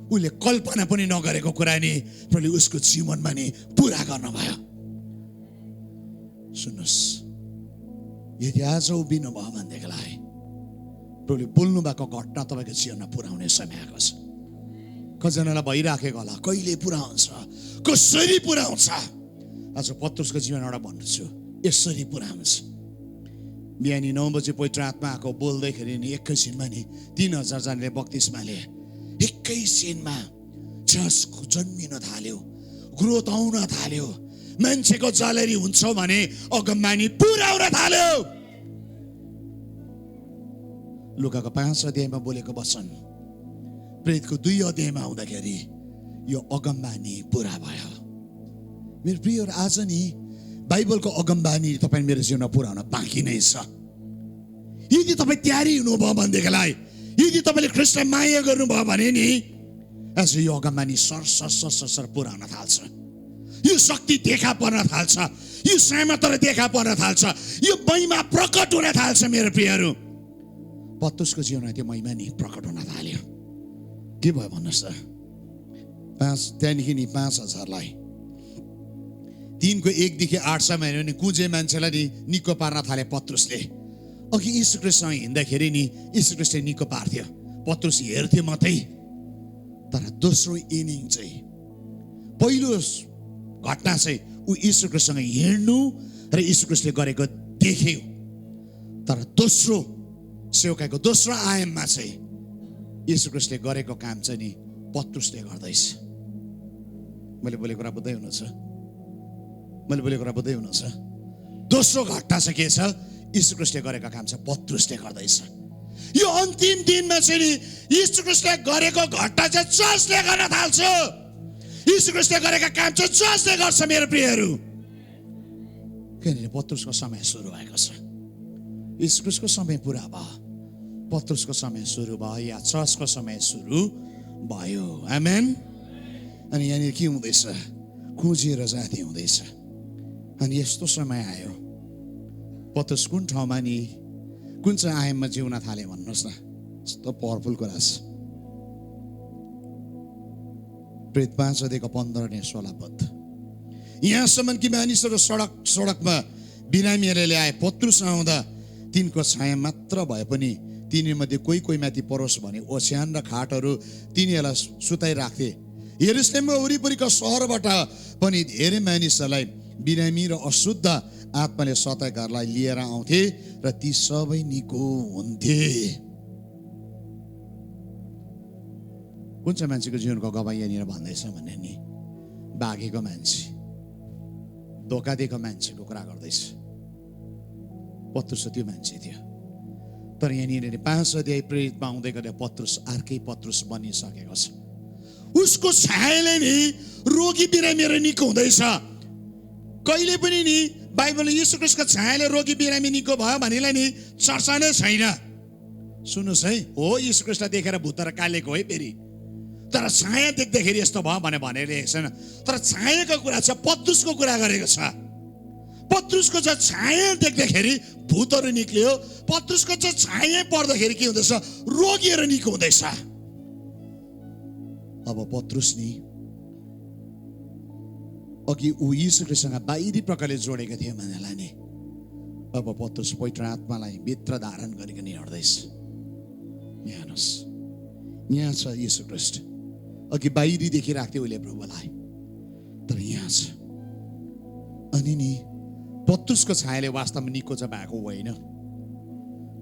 उसले कल्पना पनि नगरेको कुरा नि प्रभुले उसको जीवनमा नि पुरा गर्नुभयो। सुन्नुहोस्, यदि आज उभिनु भयो भनेदेखिलाई प्रभुले बोल्नु भएको घटना तपाईँको जीवनमा पुरा हुने समय आएको छ। कतिजनालाई भइराखेको होला, कहिले पुरा हुन्छ, कसरी पुरा हुन्छ? आज पत्रुसको जीवनबाट भन्छु, यसरी पुरा हुन्छ। बिहानी 9 बजे पवित्र आत्मा आएको बोल्दैखेरि नि एकैछिनमा नि 3000 जनाले बप्तिस्मा लिए। एकैछिनमा चर्च जन्मिन थाल्यो, ग्रोथ आउन थाल्यो, मान्छेको जलरी हुन्छ भने अगमबानी पुरा हुन थाल्यो। लुकाको 5 अध्यायमा बोलेको वचन प्रेरितको 2 अध्यायमा आउँदाखेरि यो अगमबानी पुरा भयो। मेरो प्रियहरू, आज नि बाइबलको अगमबानी तपाईँ मेरो जीवनमा पुरा हुन बाँकी नै छ। यदि तपाईँ तयारी हुनुभयो भनेदेखिलाई, यदि तपाईँले ख्रीष्टलाई माया गर्नुभयो भने नि आज यो अगमबानी सर पुरा हुन थाल्छ। यो शक्ति देखा पर्न थाल्छ, यो सामर्थ्य देखा पर्न थाल्छ, यो महिमा प्रकट हुन थाल्छ। मेरो प्रियहरू, पत्रुसको जीवनमा त्यो महिमा नि प्रकट हुन थाल्यो। के भयो भन्नुहोस् त? त्यहाँदेखि नि 5,000लाई 3:1 देखि 8सम्म हेऱ्यो भने कुजे मान्छेलाई नि निको पार्न थाले पत्रुसले। अघि यीशु ख्रीष्टसँग हिँड्दाखेरि नि यीशु ख्रीष्टले निको पार्थ्यो, पत्रुस हेर्थ्यो मात्रै। तर दोस्रो इनिङ चाहिँ, पहिलो घटना चाहिँ ऊ यीशु ख्रीष्टसँग हिँड्नु र यीशु ख्रीष्टले गरेको देख्यो। तर दोस्रो सेवकाईको दोस्रो आयाममा चाहिँ यीशु ख्रीष्टले गरेको काम चाहिँ नि पत्रुसले गर्दैछ। मैले बोलेको कुरा बुझ्दै हुनुहुन्छ? मैले बोलेको कुरा बुझ्दै हुनुहुन्छ? दोस्रो घटना चाहिँ के छ? यीशु ख्रीष्टले गरेको काम चाहिँ पत्रुसले गर्दैछ। यो अन्तिम दिनमा चाहिँ नि यीशु ख्रीष्टले गरेको घटना चाहिँ चर्चले गर्न थाल्छ। यीशु ख्रीष्टले गरेका काम चाहिँ चर्चले गर्छ। मेरो प्रियहरू, किनभने पत्रुसको समय सुरु भएको छ। यीशु ख्रीष्टको समय पुरा भयो, पत्रुसको समय सुरु भयो, या चर्चको समय सुरु भयो। आमेन। अनि यहाँनिर के हुँदैछ? खोजिएर जाति हुँदैछ। अनि यस्तो समय आयो, पत्रुस कुन ठाउँमा नि कुन चाहिँ आयाममा जिउन थाले भन्नुहोस् न? यस्तो पावरफुल कुरा छ। प्रेरित 5:15-16 यहाँसम्म कि मानिसहरू सडकमा बिरामीहरूले ल्याए। पत्रुस आउँदा तिनको छाया मात्र भए पनि तिनीमध्ये कोही माथि परोस् भने ओछ्यान र खाटहरू तिनीहरूलाई सुताइराख्थे। यरुशलेममा वरिपरिका सहरबाट पनि धेरै मानिसहरूलाई बिरामी र अशुद्ध आत्माले सताएकाहरूलाई लिएर आउँथे र ती सबै निको हुन्थे। कुन चाहिँ मान्छेको जीवनको गवाई यहाँनिर भन्दैछ भने नि भागेको मान्छे, धोका दिएको मान्छेको कुरा गर्दैछ। पत्रुस त्यो मान्छे थियो। तर यहाँनिर 5 अध्याय प्रेरितमा आउँदै गर्दा पत्रुस अर्कै पत्रुस बनिसकेको छ। उसको छायाले नि रोगी बिरामीहरू निको हुँदैछ। कहिले पनि नि बाइबलले यीशु ख्रीष्टको छायाले रोगी बिरामी निको भयो भनेलाई नि चर्चा नै छैन। सुन्नुहोस् है, हो यीशु ख्रीष्टलाई देखेर भूत र कालेको है फेरि, तर छाया देख्दाखेरि यस्तो भयो भनेर लेखेको छैन। तर छायाको कुरा छ, पत्रुसको कुरा गरेको छ। पत्रुसको चाहिँ छाया देख्दाखेरि भूतहरू निक्लियो, पत्रुसको चाहिँ छाया पर्दाखेरि के हुँदैछ? रोगीहरू निको हुँदैछ। अब पत्रुस नि अघि ऊ यीशु ख्रीष्टसँग बाहिरी प्रकारले जोडेको थियो भनेलाई नि अब पत्रुस पवित्र आत्मालाई भित्र धारण गरिकन हिँड्दैछ। यहाँ हेर्नुहोस्, यहाँ छ यीशु ख्रीष्ट। अघि बाहिरी देखिरहेको थियो उसले प्रभुलाई, तर यहाँ छ। अनि नि पत्रुसको छायाले वास्तवमा निको चाहिँ भएको होइन,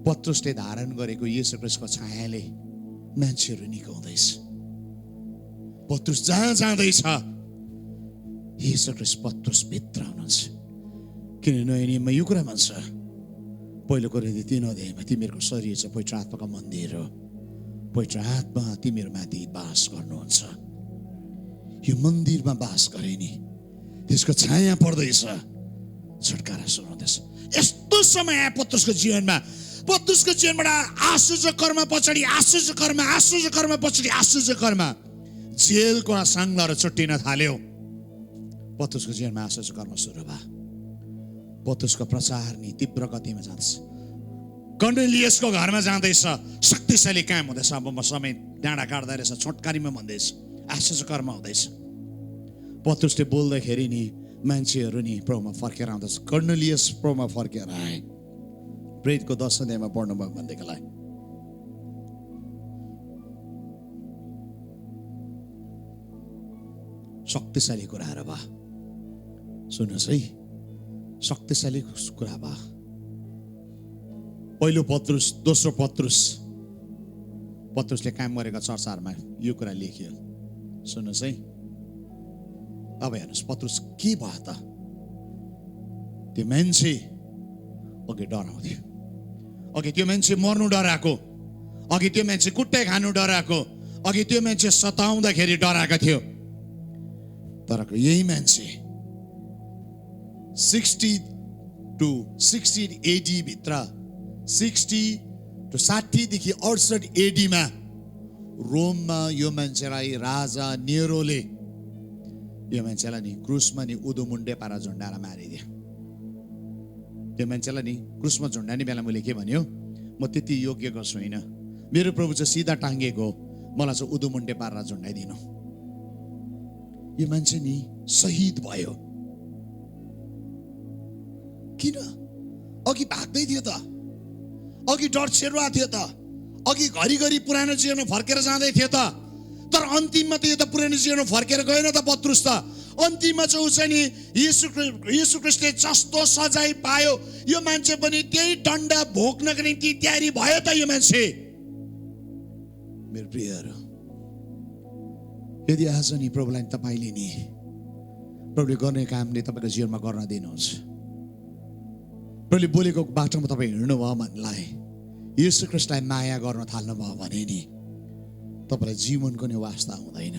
पत्रुसले धारण गरेको यीशु ख्रीष्टको छायाले मान्छेहरू निको हुँदैछ। पत्रुस जहाँ जाँदैछ यीशु ख्रीष्ट पत्रुस भित्र हुनुहुन्छ। किन नयाँ नियममा यो कुरा भन्छ, पहिलो कोरिन्थी 3 अध्यायमा तिमीहरूको शरीर चाहिँ पवित्र आत्माको मन्दिर हो, पवित्र आत्मा तिमीहरू माथि बास गर्नुहुन्छ। यो मन्दिरमा बास गरे नि त्यसको छाया पर्दैछ, छुटकारा सुरु हुँदैछ। यस्तो समय आयो पत्रुसको जीवनमा। पत्रुसको जीवनबाट आश्चर्य कर्म पछाडि आश्चर्य कर्म, आश्चर्य कर्म पछाडि आश्चर्य कर्म, जेलको साङ्लाहरू छुट्टिन थाल्यो। पत्रुसको जीवनमा आश्चर्य कर्म सुरु भयो। पत्रुसको प्रचार नि तीव्र गतिमा जाँदैछ। कर्नेलियसको घरमा जाँदैछ, शक्तिशाली काम हुँदैछ। अब म समय डाँडा काट्दै रहेछ, छोटकारीमा भन्दैछ, आश्चर्य कर्म हुँदैछ। पत्रुसले बोल्दाखेरि नि मान्छेहरू नि प्रभुमा फर्केर आउँदैछ। कर्नेलियस प्रभुमा फर्केर आए। प्रेरितको 10 अध्यायमा पढ्नुभयो भनेदेखिलाई शक्तिशाली कुराहरू भयो। सुन्नुहोस् है, शक्तिशाली कुरा भयो। पहिलो पत्रुस, दोस्रो पत्रुसले काम गरेका चर्चाहरूमा यो कुरा लेखियो। सुन्नुहोस् है, अब हेर्नुहोस् पत्रुस के भयो त? त्यो मान्छे अघि डराउँथ्यो, अघि त्यो मान्छे मर्नु डराएको, अघि त्यो मान्छे कुट्टै खानु डराएको, अघि त्यो मान्छे सताउँदाखेरि डराएको थियो। तर यही मान्छे 60 to 60 AD भित्र 60 to 60 देखि 68 AD मा रोममा यो मान्छेलाई राजा नेरोले यो मान्छेलाई नि क्रुसमा नि उदुमुन्डे पारा झुन्डाएर मारिदियो। त्यो मान्छेलाई नि क्रुसमा झुन्डाने बेला मैले के भन्यो, म त्यति योग्यको छुइनँ, मेरो प्रभु चाहिँ सिधा टाङ्गेको, मलाई चाहिँ उदुमुन्डे पारेर झुन्डाइदिनु। यो मान्छे नि शहीद भयो। किन? अघि भाग्दै थियो त, अघि डर छेरुवा थियो त, अघि घरिघरि पुरानो जीवनमा फर्केर जाँदै थियो त, तर अन्तिममा त यो त पुरानो जीवनमा फर्केर गएन त पत्रुस त। अन्तिममा चाहिँ उसै नि यीशु ख्रीष्टले जस्तो सजाय पायो, यो मान्छे पनि त्यही दण्ड भोग्नको निम्ति तयारी भयो त यो मान्छे। मेरो प्रियहरू, यदि आज नि प्रभुलाई तपाईँले नि प्रभुले गर्ने कामले तपाईँको जीवनमा गर्न दिनुहुन्छ, प्रभुले बोलेको बाटोमा तपाईँ हिँड्नुभयो भनेलाई यीशु ख्रीष्टलाई माया गर्न थाल्नुभयो भने नि तपाईँलाई जीवनको नि वास्ता हुँदैन।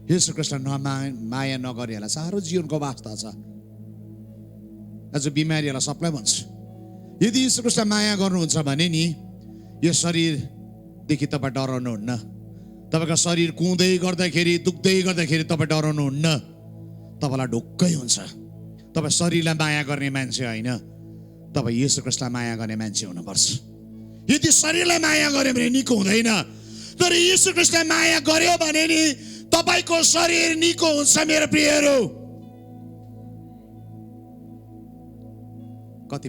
यीशु ख्रीष्टलाई माया नगरेलाई साह्रो जीवनको वास्ता छ। आज बिमारीहरूलाई सबलाई भन्छु, यदि यीशु ख्रीष्टलाई माया गर्नुहुन्छ भने नि यो शरीरदेखि तपाईँ डराउनुहुन्न। तपाईँको शरीर कुँदै गर्दाखेरि दुख्दै गर्दाखेरि तपाईँ डराउनुहुन्न, तपाईँलाई ढुक्कै हुन्छ। तपाईँ शरीरलाई माया गर्ने मान्छे होइन, तपाईँ यीशु ख्रीष्टलाई माया गर्ने मान्छे हुनुपर्छ। यदि शरीरलाई माया गर्यो भने निको हुँदैन, तर यीशु ख्रीष्टलाई माया गर्यो भने नि तपाईँको शरीर निको हुन्छ। मेरो प्रियहरू, कति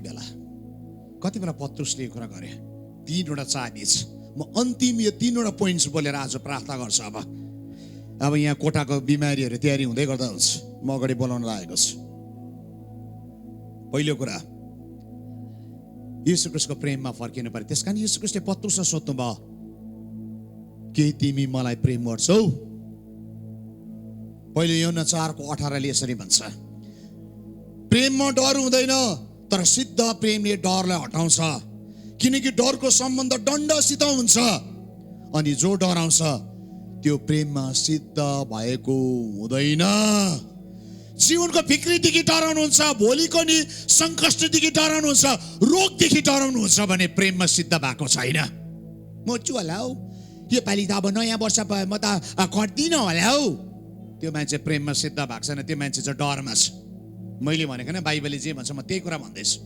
बेला पत्रुसले यो कुरा गरे, 3वटा चाबी छ। म अन्तिम यो 3वटा पोइन्ट्स बोलेर आज प्रार्थना गर्छु। अब यहाँ कोठाको बिमारीहरू तयारी हुँदै गर्दा हुन्छ, म अगाडि बोलाउन लागेको छु। पहिलो कुरा, यीशु ख्रीष्टको प्रेममा फर्किनु पर्यो। त्यसकारण यीशु ख्रीष्टले पत्रुसलाई सोध्नु भयो, के तिमी मलाई प्रेम गर्छौ? पहिले यूहन्ना 4:18 यसरी भन्छ, प्रेममा डर हुँदैन, तर सिद्ध प्रेमले डरलाई हटाउँछ, किनकि डरको सम्बन्ध दण्डसित हुन्छ, अनि जो डराउँछ त्यो प्रेममा सिद्ध भएको हुँदैन। जीवनको फिक्रीदेखि डराउनुहुन्छ, भोलिको नि सङ्कष्टदेखि डराउनुहुन्छ, रोगदेखि डराउनुहुन्छ भने प्रेममा सिद्ध भएको छैन। मर्छु होला हौ, यो पालि त अब नयाँ वर्ष म त कट्दिनँ होला हौ, त्यो मान्छे प्रेममा सिद्ध भएको छैन, त्यो मान्छे चाहिँ डरमा छ। मैले भनेको न, बाइबलले जे भन्छ म त्यही कुरा भन्दैछु।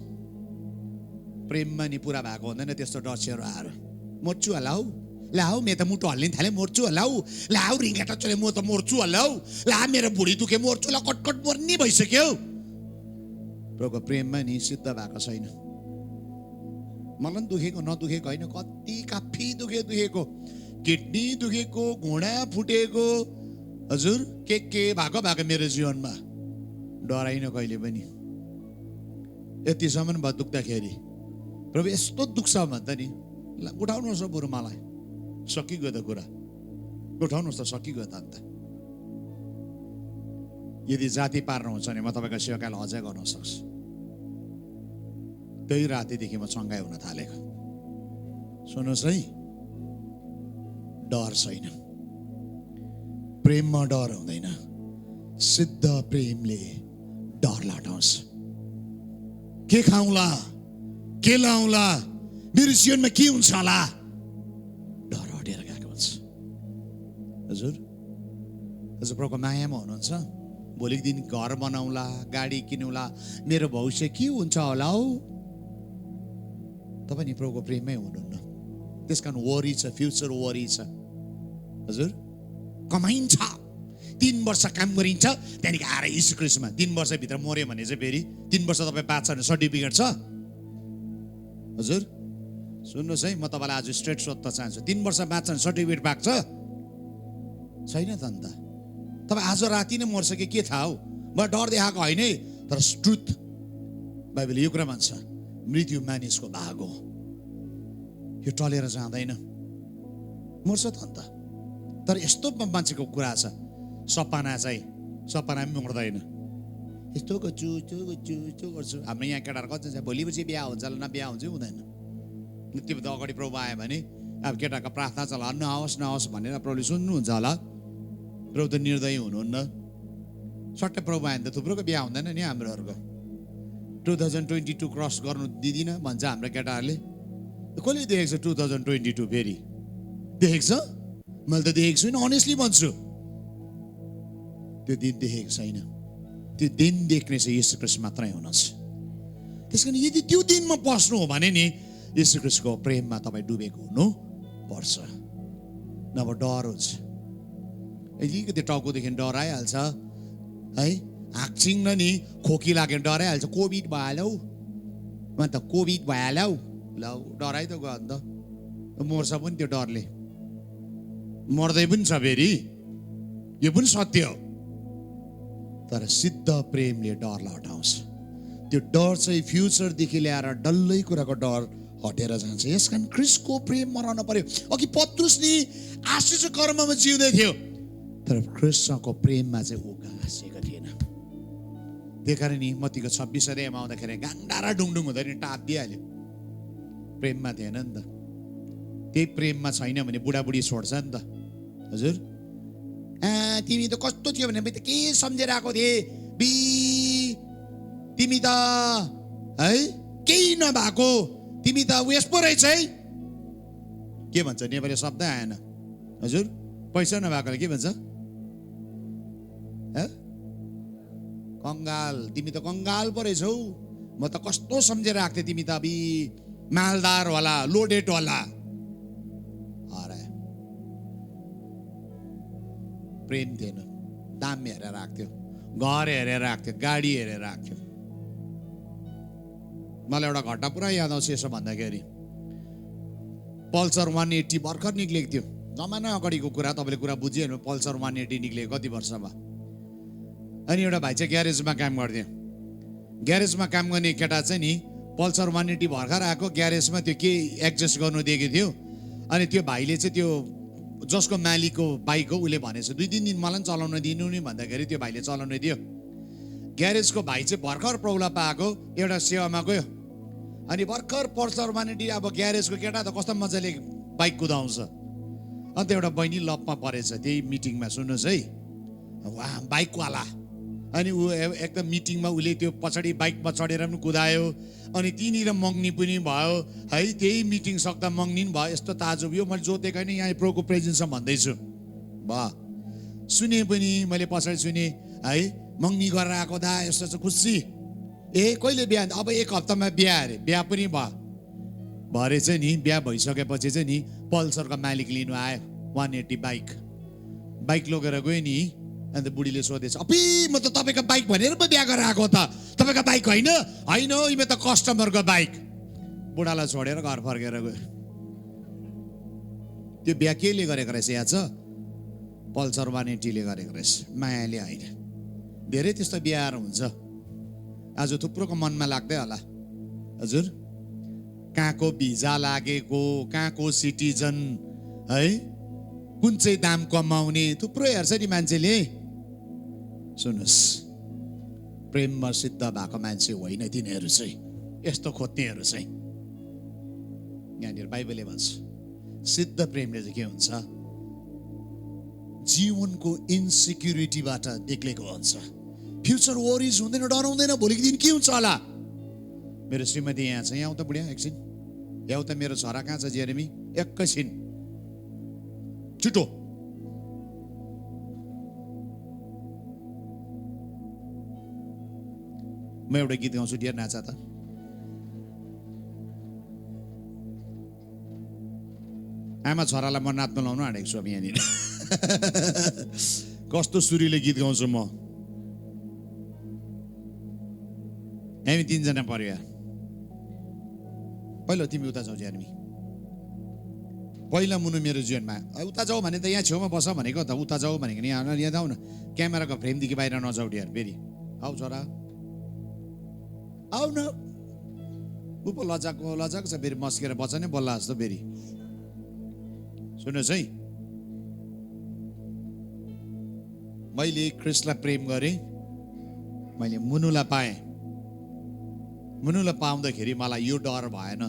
प्रेममा नि पुरा भएको हुँदैन त्यस्तो डर छेरो आएर मर्छु होला हौ, ला हौ मेरो त मुटु हल्लिन थाले मर्छु होला हौ, ला हौ रिङ्गाटा चले म त मर्छु होला हौ, ला मेरो बुढी दुखे मर्छु, ला कटकट मर्ने भइसक्यो। प्रभुको प्रेममा नि सिद्ध भएको छैन। मलाई दुखेको नदुखेको होइन, कति काफी दुखेको, किडनी दुखेको, घुँडा फुटेको, हजुर के भएको मेरो जीवनमा, डराइन कहिले पनि। यतिसम्म भयो दुख्दाखेरि, प्रभु यस्तो दुख्छ भन्दा नि उठाउनुहोस् बरु, मलाई सकिगयो त कुरा, उठाउनुहोस् त, सकिगयो त अन्त। यदि जाति पार्नुहुन्छ भने म तपाईँको सेवाकाल अझै गर्न सक्छु। त्यही रातिदेखि म चङ्गाइ हुन थालेको। सुन्नुहोस् है, डर छैन, प्रेममा डर हुँदैन, सिद्ध प्रेमले डर हटाउँछ। के खाउँला, के लाउँला, मेरो जीवनमा के हुन्छ होला, डर हटेर गएको हुन्छ। हजुर प्रभुको मायामा हुनुहुन्छ, भोलिको दिन घर बनाउँला, गाडी किनौला, मेरो भविष्य के हुन्छ होला हौ, तपाईँ नि प्रभुको प्रेममै हुनुहुन्न। त्यस कारण वरी छ, फ्युचर वरी छ। हजुर कमाइन्छ, 3 वर्ष काम गरिन्छ, त्यहाँदेखि आएर यीशु ख्रीष्टमा 3 वर्षभित्र मर्यो भने चाहिँ फेरि 3 वर्ष तपाईँ बाँच्छ भने सर्टिफिकेट छ। हजुर सुन्नुहोस् है, म तपाईँलाई आज स्ट्रेट सोध्न चाहन्छु, 3 वर्ष बाँच्छ भने सर्टिफिकेट पाएको छ? छैन त अन्त। तपाईँ आज राति नै मर्छ कि के थाहा हौ, म डर देखाएको होइन है, तर ट्रुथ बाइबलले यो कुरा भन्छ, मृत्यु मानिसको भाग हो, यो टलेर जाँदैन, मर्छ त अन्त। तर यस्तो मान्छेको कुरा छ, सपना पनि मर्दैन, यस्तो गर्छु हाम्रो यहाँ केटाहरू कति छ, भोलि पछि बिहा हुन्छ होला, बिहा हुन्छ हुँदैन। त्यो त अगाडि प्रभु आयो भने अब केटाको प्रार्थना छ होला, नहोस् भनेर प्रभुले सुन्नुहुन्छ होला। प्रभु त निर्दयी हुनुहुन्न, सट्टै प्रभु आयो भने त थुप्रोको बिहा हुँदैन नि हाम्रोहरूको 2022 क्रस गर्नु दिदिनँ भन्छ हाम्रो केटाहरूले कसले देखेको छ 2022 फेरि देखेको छ मैले त देखेको छुइनँ अनेस्टली भन्छु त्यो दिन देखेको छैन त्यो दिन देख्ने चाहिँ येशू ख्रीष्ट मात्रै हुनुहुन्छ त्यस कारण यदि त्यो दिनमा पस्नु हो भने नि येशू ख्रीष्टको प्रेममा तपाईँ डुबेको हुनु पर्छ नभए डर हुन्छ अलिकति टाउकोदेखि डर आइहाल्छ है हाँक्छिङ न नि खोकी लाग्यो डर आइहाल्छ कोभिड भइहाल्यो म त कोभिड भइहाल्यो ल डराइ त गयो अन्त मर्छ पनि त्यो डरले मर्दै पनि छ फेरि यो पनि सत्य हो तर सिद्ध प्रेमले डरलाई हटाउँछ त्यो डर चाहिँ फ्युचरदेखि ल्याएर डल्लै कुराको डर हटेर जान्छ यस कारण ख्रीष्टको प्रेममा रहनु पर्यो अघि पत्रुस नि आशिष कर्ममा जिउँदै थियो तर ख्रीष्टको प्रेममा चाहिँ ऊ गाँसेको थिएन त्यही कारण नि मत्तीको 26 अध्यायमा आउँदाखेरि गाङ्डारा डुङडुङ हुँदैन नि टाप दिइहाल्यो प्रेममा थिएन नि त त्यही प्रेममा छैन भने बुढाबुढी छोड्छ नि त हजुर तिमी त कस्तो थियो भने त के सम्झेर आएको थिए बी तिमी त है केही नभएको तिमी त उयस पो रहेछ है के भन्छ नेपाली शब्द आएन हजुर पैसा नभएकोले के भन्छ कंगाल तिमी त कंगाल पो रहेछौ म त कस्तो सम्झेर आएको थिएँ तिमी त अबि मालदार होला लोडेड होला अरे प्रेम थिएन दाम हेरेर राख्थ्यो घर हेरेर राख्थ्यो गाडी हेरेर राख्थ्यो मलाई एउटा घटना पुरा याद आउँछ यसो भन्दाखेरि पल्सर 180 भर्खर निक्लेको थियो जमाना अगाडिको कुरा तपाईँले कुरा बुझिहाल्नु पल्सर 180 निक्लेको कति वर्ष भयो अनि एउटा भाइ चाहिँ ग्यारेजमा काम गर्थ्यो ग्यारेजमा काम गर्ने केटा चाहिँ नि पल्सर 180 भर्खर आएको ग्यारेजमा त्यो के एडजस्ट गर्नु दिएको थियो अनि त्यो भाइले चाहिँ त्यो जसको मालिकको बाइक हो उसले भनेछ 2-3 दिन मलाई चलाउन दिनु नि भन्दाखेरि त्यो भाइले चलाउन दियो ग्यारेजको भाइ चाहिँ भर्खर प्रौला पाएको एउटा सेवामा गयो अनि भर्खर पल्सर 180 अब ग्यारेजको केटा त कस्तो मजाले बाइक कुदाउँछ अन्त एउटा बहिनी लपमा परेछ त्यही मिटिङमा सुन्नुहोस् है वाह बाइकवाला अनि ऊ एकदम मिटिङमा उसले त्यो पछाडि बाइकमा चढेर पनि कुदायो अनि तिनीर मग्नी पनि भयो है त्यही मिटिङ सक्दा मग्नी पनि भयो यस्तो ताजुब यो मैले जोतेको नि यहाँ प्रोको प्रेजेन्समा भन्दैछु वाह सुने पनि मैले पछाडि सुने है मग्नी गरेर आएको दा यस्तो चाहिँ खुसी कहिले बिहा अब 1 हप्तामा बिहा अरे बिहा पनि भयो भरे चाहिँ नि बिहा भइसकेपछि चाहिँ नि पल्सरको मालिक लिनु आयो 180 बाइक लगेर गयो नि अन्त बुढीले सोधेछ अपि म त तपाईँको बाइक भनेर पो बिहा गरेर आएको त तपाईँको बाइक होइन होइन यो त कस्टमरको बाइक बुढालाई छोडेर घर फर्केर गयो त्यो बिहा केले गरेको रहेछ यहाँ छ पल्सर 180 ले गरेको रहेछ मायाले होइन धेरै त्यस्तो बिहाहरू हुन्छ आज थुप्रोको मनमा लाग्दै होला हजुर कहाँको भिजा लागेको कहाँको सिटिजन है कुन चाहिँ दाम कमाउने थुप्रो हेर्छ नि मान्छेले सुन्नुहोस् प्रेममा सिद्ध भएको मान्छे होइन तिनीहरू चाहिँ यस्तो खोज्नेहरू चाहिँ यहाँनिर बाइबलले भन्छ सिद्ध प्रेमले चाहिँ के हुन्छ जीवनको इन्सिक्युरिटीबाट निक्लेको हुन्छ फ्युचर वरिज हुँदैन डराउँदैन भोलिको दिन के हुन्छ होला मेरो श्रीमती यहाँ छ यहाँ त बुढिया एकछिन यहाँ त मेरो छोरा कहाँ छ जेरेमी एकैछिन छिटो म एउटा गीत गाउँछु डियर नाचा त आमा छोरालाई म नाच्न लाउनु आँटेको छु अब यहाँनिर कस्तो सुरीले गीत गाउँछु म हामी 3 जना परिवार पहिलो तिमी उता जाऊ जेरेमी पहिला मुनु मेरो जीवनमा उता जाऊ भने त यहाँ छेउमा बस भनेको त उता जाऊ भनेको नि यहाँ जाऊ न क्यामेराको फ्रेमदेखि बाहिर नजाऊ डियर फेरि आऊ छोरा आऊ न ऊ पो लजाको छ फेरि मस्केर बच्चा नै बोल्ला जस्तो फेरि सुन्नुहोस् है मैले ख्रीष्टलाई प्रेम गरेँ मैले मुनुलाई पाएँ मुनुलाई पाउँदाखेरि मलाई यो डर भएन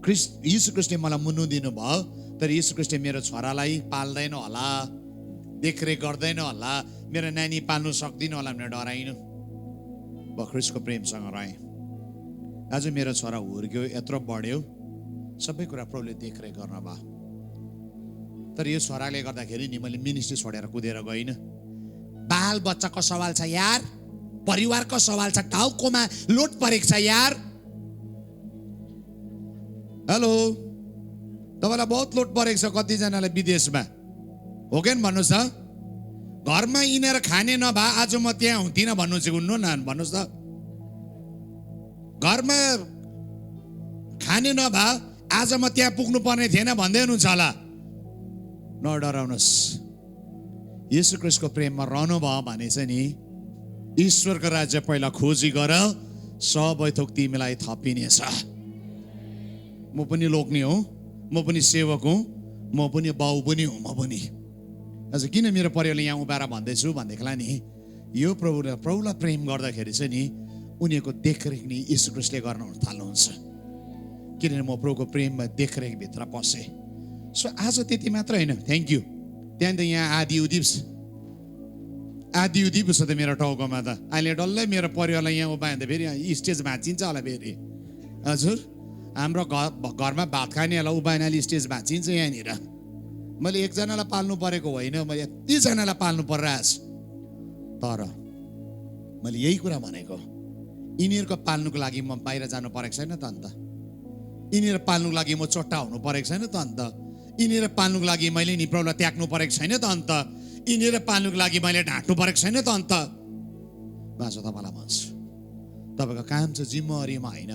यीशु ख्रीष्टले मलाई मुनु दिनुभयो तर यीशु ख्रीष्टले मेरो छोरालाई पाल्दैन होला देखरेख गर्दैन होला मेरो नानी पाल्नु सक्दिनँ होला भनेर डराइनु, ख्रीष्टको प्रेमसँग रहे। आज मेरो छोरा हुर्क्यो, यत्रो बढ्यो, सबै कुरा प्रभुले देखरेख गर्न भयो। तर यो छोराले गर्दाखेरि नि मैले मिनिस्ट्री छोडेर कुदेर गइनँ। बाल बच्चाको सवाल छ यार, परिवारको सवाल छ, टाउकोमा लोड परेको छ यार। हेलो, तपाईँलाई बहुत लोड परेको छ, कतिजनालाई विदेशमा हो कि भन्नुहोस् त। घरमा यिनीहरू खाने नभए आज म त्यहाँ हुन्थिनँ भन्नु चाहिँ हुन्नु न, भन्नुहोस् त। घरमा खाने नभए आज म त्यहाँ पुग्नु पर्ने थिएन भन्दै हुनुहुन्छ होला। नडराउनुहोस्, येशू ख्रीष्टको प्रेममा रहनु भयो भने चाहिँ नि ईश्वरको राज्य पहिला खोजी गर, सबै थोक तिमीलाई थपिनेछ। म पनि लोग्ने हो, म पनि सेवक हुँ, म पनि बाउ पनि हुँ, म पनि। आज किन मेरो परिवारले यहाँ उभाएर भन्दैछु भनेदेखिलाई नि यो प्रभुलाई प्रेम गर्दाखेरि चाहिँ नि उनीहरूको देखरेख नि येशू ख्रीष्टले गर्न थाल्नुहुन्छ। किनभने म प्रभुको प्रेममा देखरेखभित्र पसेँ। सो आज त्यति मात्र होइन, थ्याङ्क यू। त्यहाँदेखि यहाँ आदि उदिप छ त मेरो टाउकोमा त। अहिले डल्लै मेरो परिवारलाई यहाँ उभ्यायो भने त फेरि स्टेज भाँचिन्छ होला फेरि। हजुर, हाम्रो घरमा भात खानेहरूलाई उभ्याइनाले स्टेज भाँचिन्छ यहाँनिर। मैले एकजनालाई पाल्नु परेको होइन, मैले यतिजनालाई पाल्नु परिरहेछ। तर मैले यही कुरा भनेको, यिनीहरूको पाल्नुको लागि म बाहिर जानु परेको छैन त अन्त। यिनीहरू पाल्नुको लागि म चोट्टा हुनु परेको छैन त अन्त। यिनीहरू पाल्नुको लागि मैले नि प्रभुलाई त्याग्नु परेको छैन त अन्त। यिनीहरू पाल्नुको लागि मैले ढाँट्नु परेको छैन त अन्त। बाँचो, तपाईँलाई भन्छु, तपाईँको काम चाहिँ जिम्मेवारीमा होइन,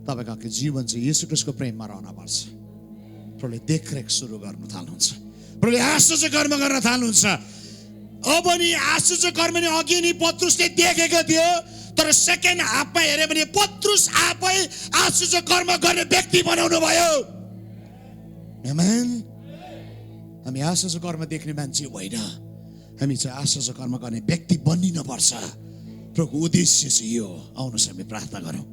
तपाईँको जीवन चाहिँ येशू ख्रीष्टको प्रेममा रहनुपर्छ। प्रभुले देखरेख सुरु गर्नु थाल्नुहुन्छ, प्रभुले आश्चर्य कर्म गर्न थाल्नुहुन्छ। अब नि आश्चर्य कर्म नि अघि नि पत्रुसले देखेको थियो, तर सेकेन्ड हाफमा हेऱ्यो भने पत्रुस आफै आश्चर्य कर्म गर्ने व्यक्ति बनाउनु भयो। आमेन। हामी आश्चर्य कर्म देख्ने मान्छे होइन, हामी चाहिँ आश्चर्य कर्म गर्ने व्यक्ति बनिनुपर्छ। प्रभुको उद्देश्य चाहिँ यो। आउनुहोस् हामी प्रार्थना गरौँ।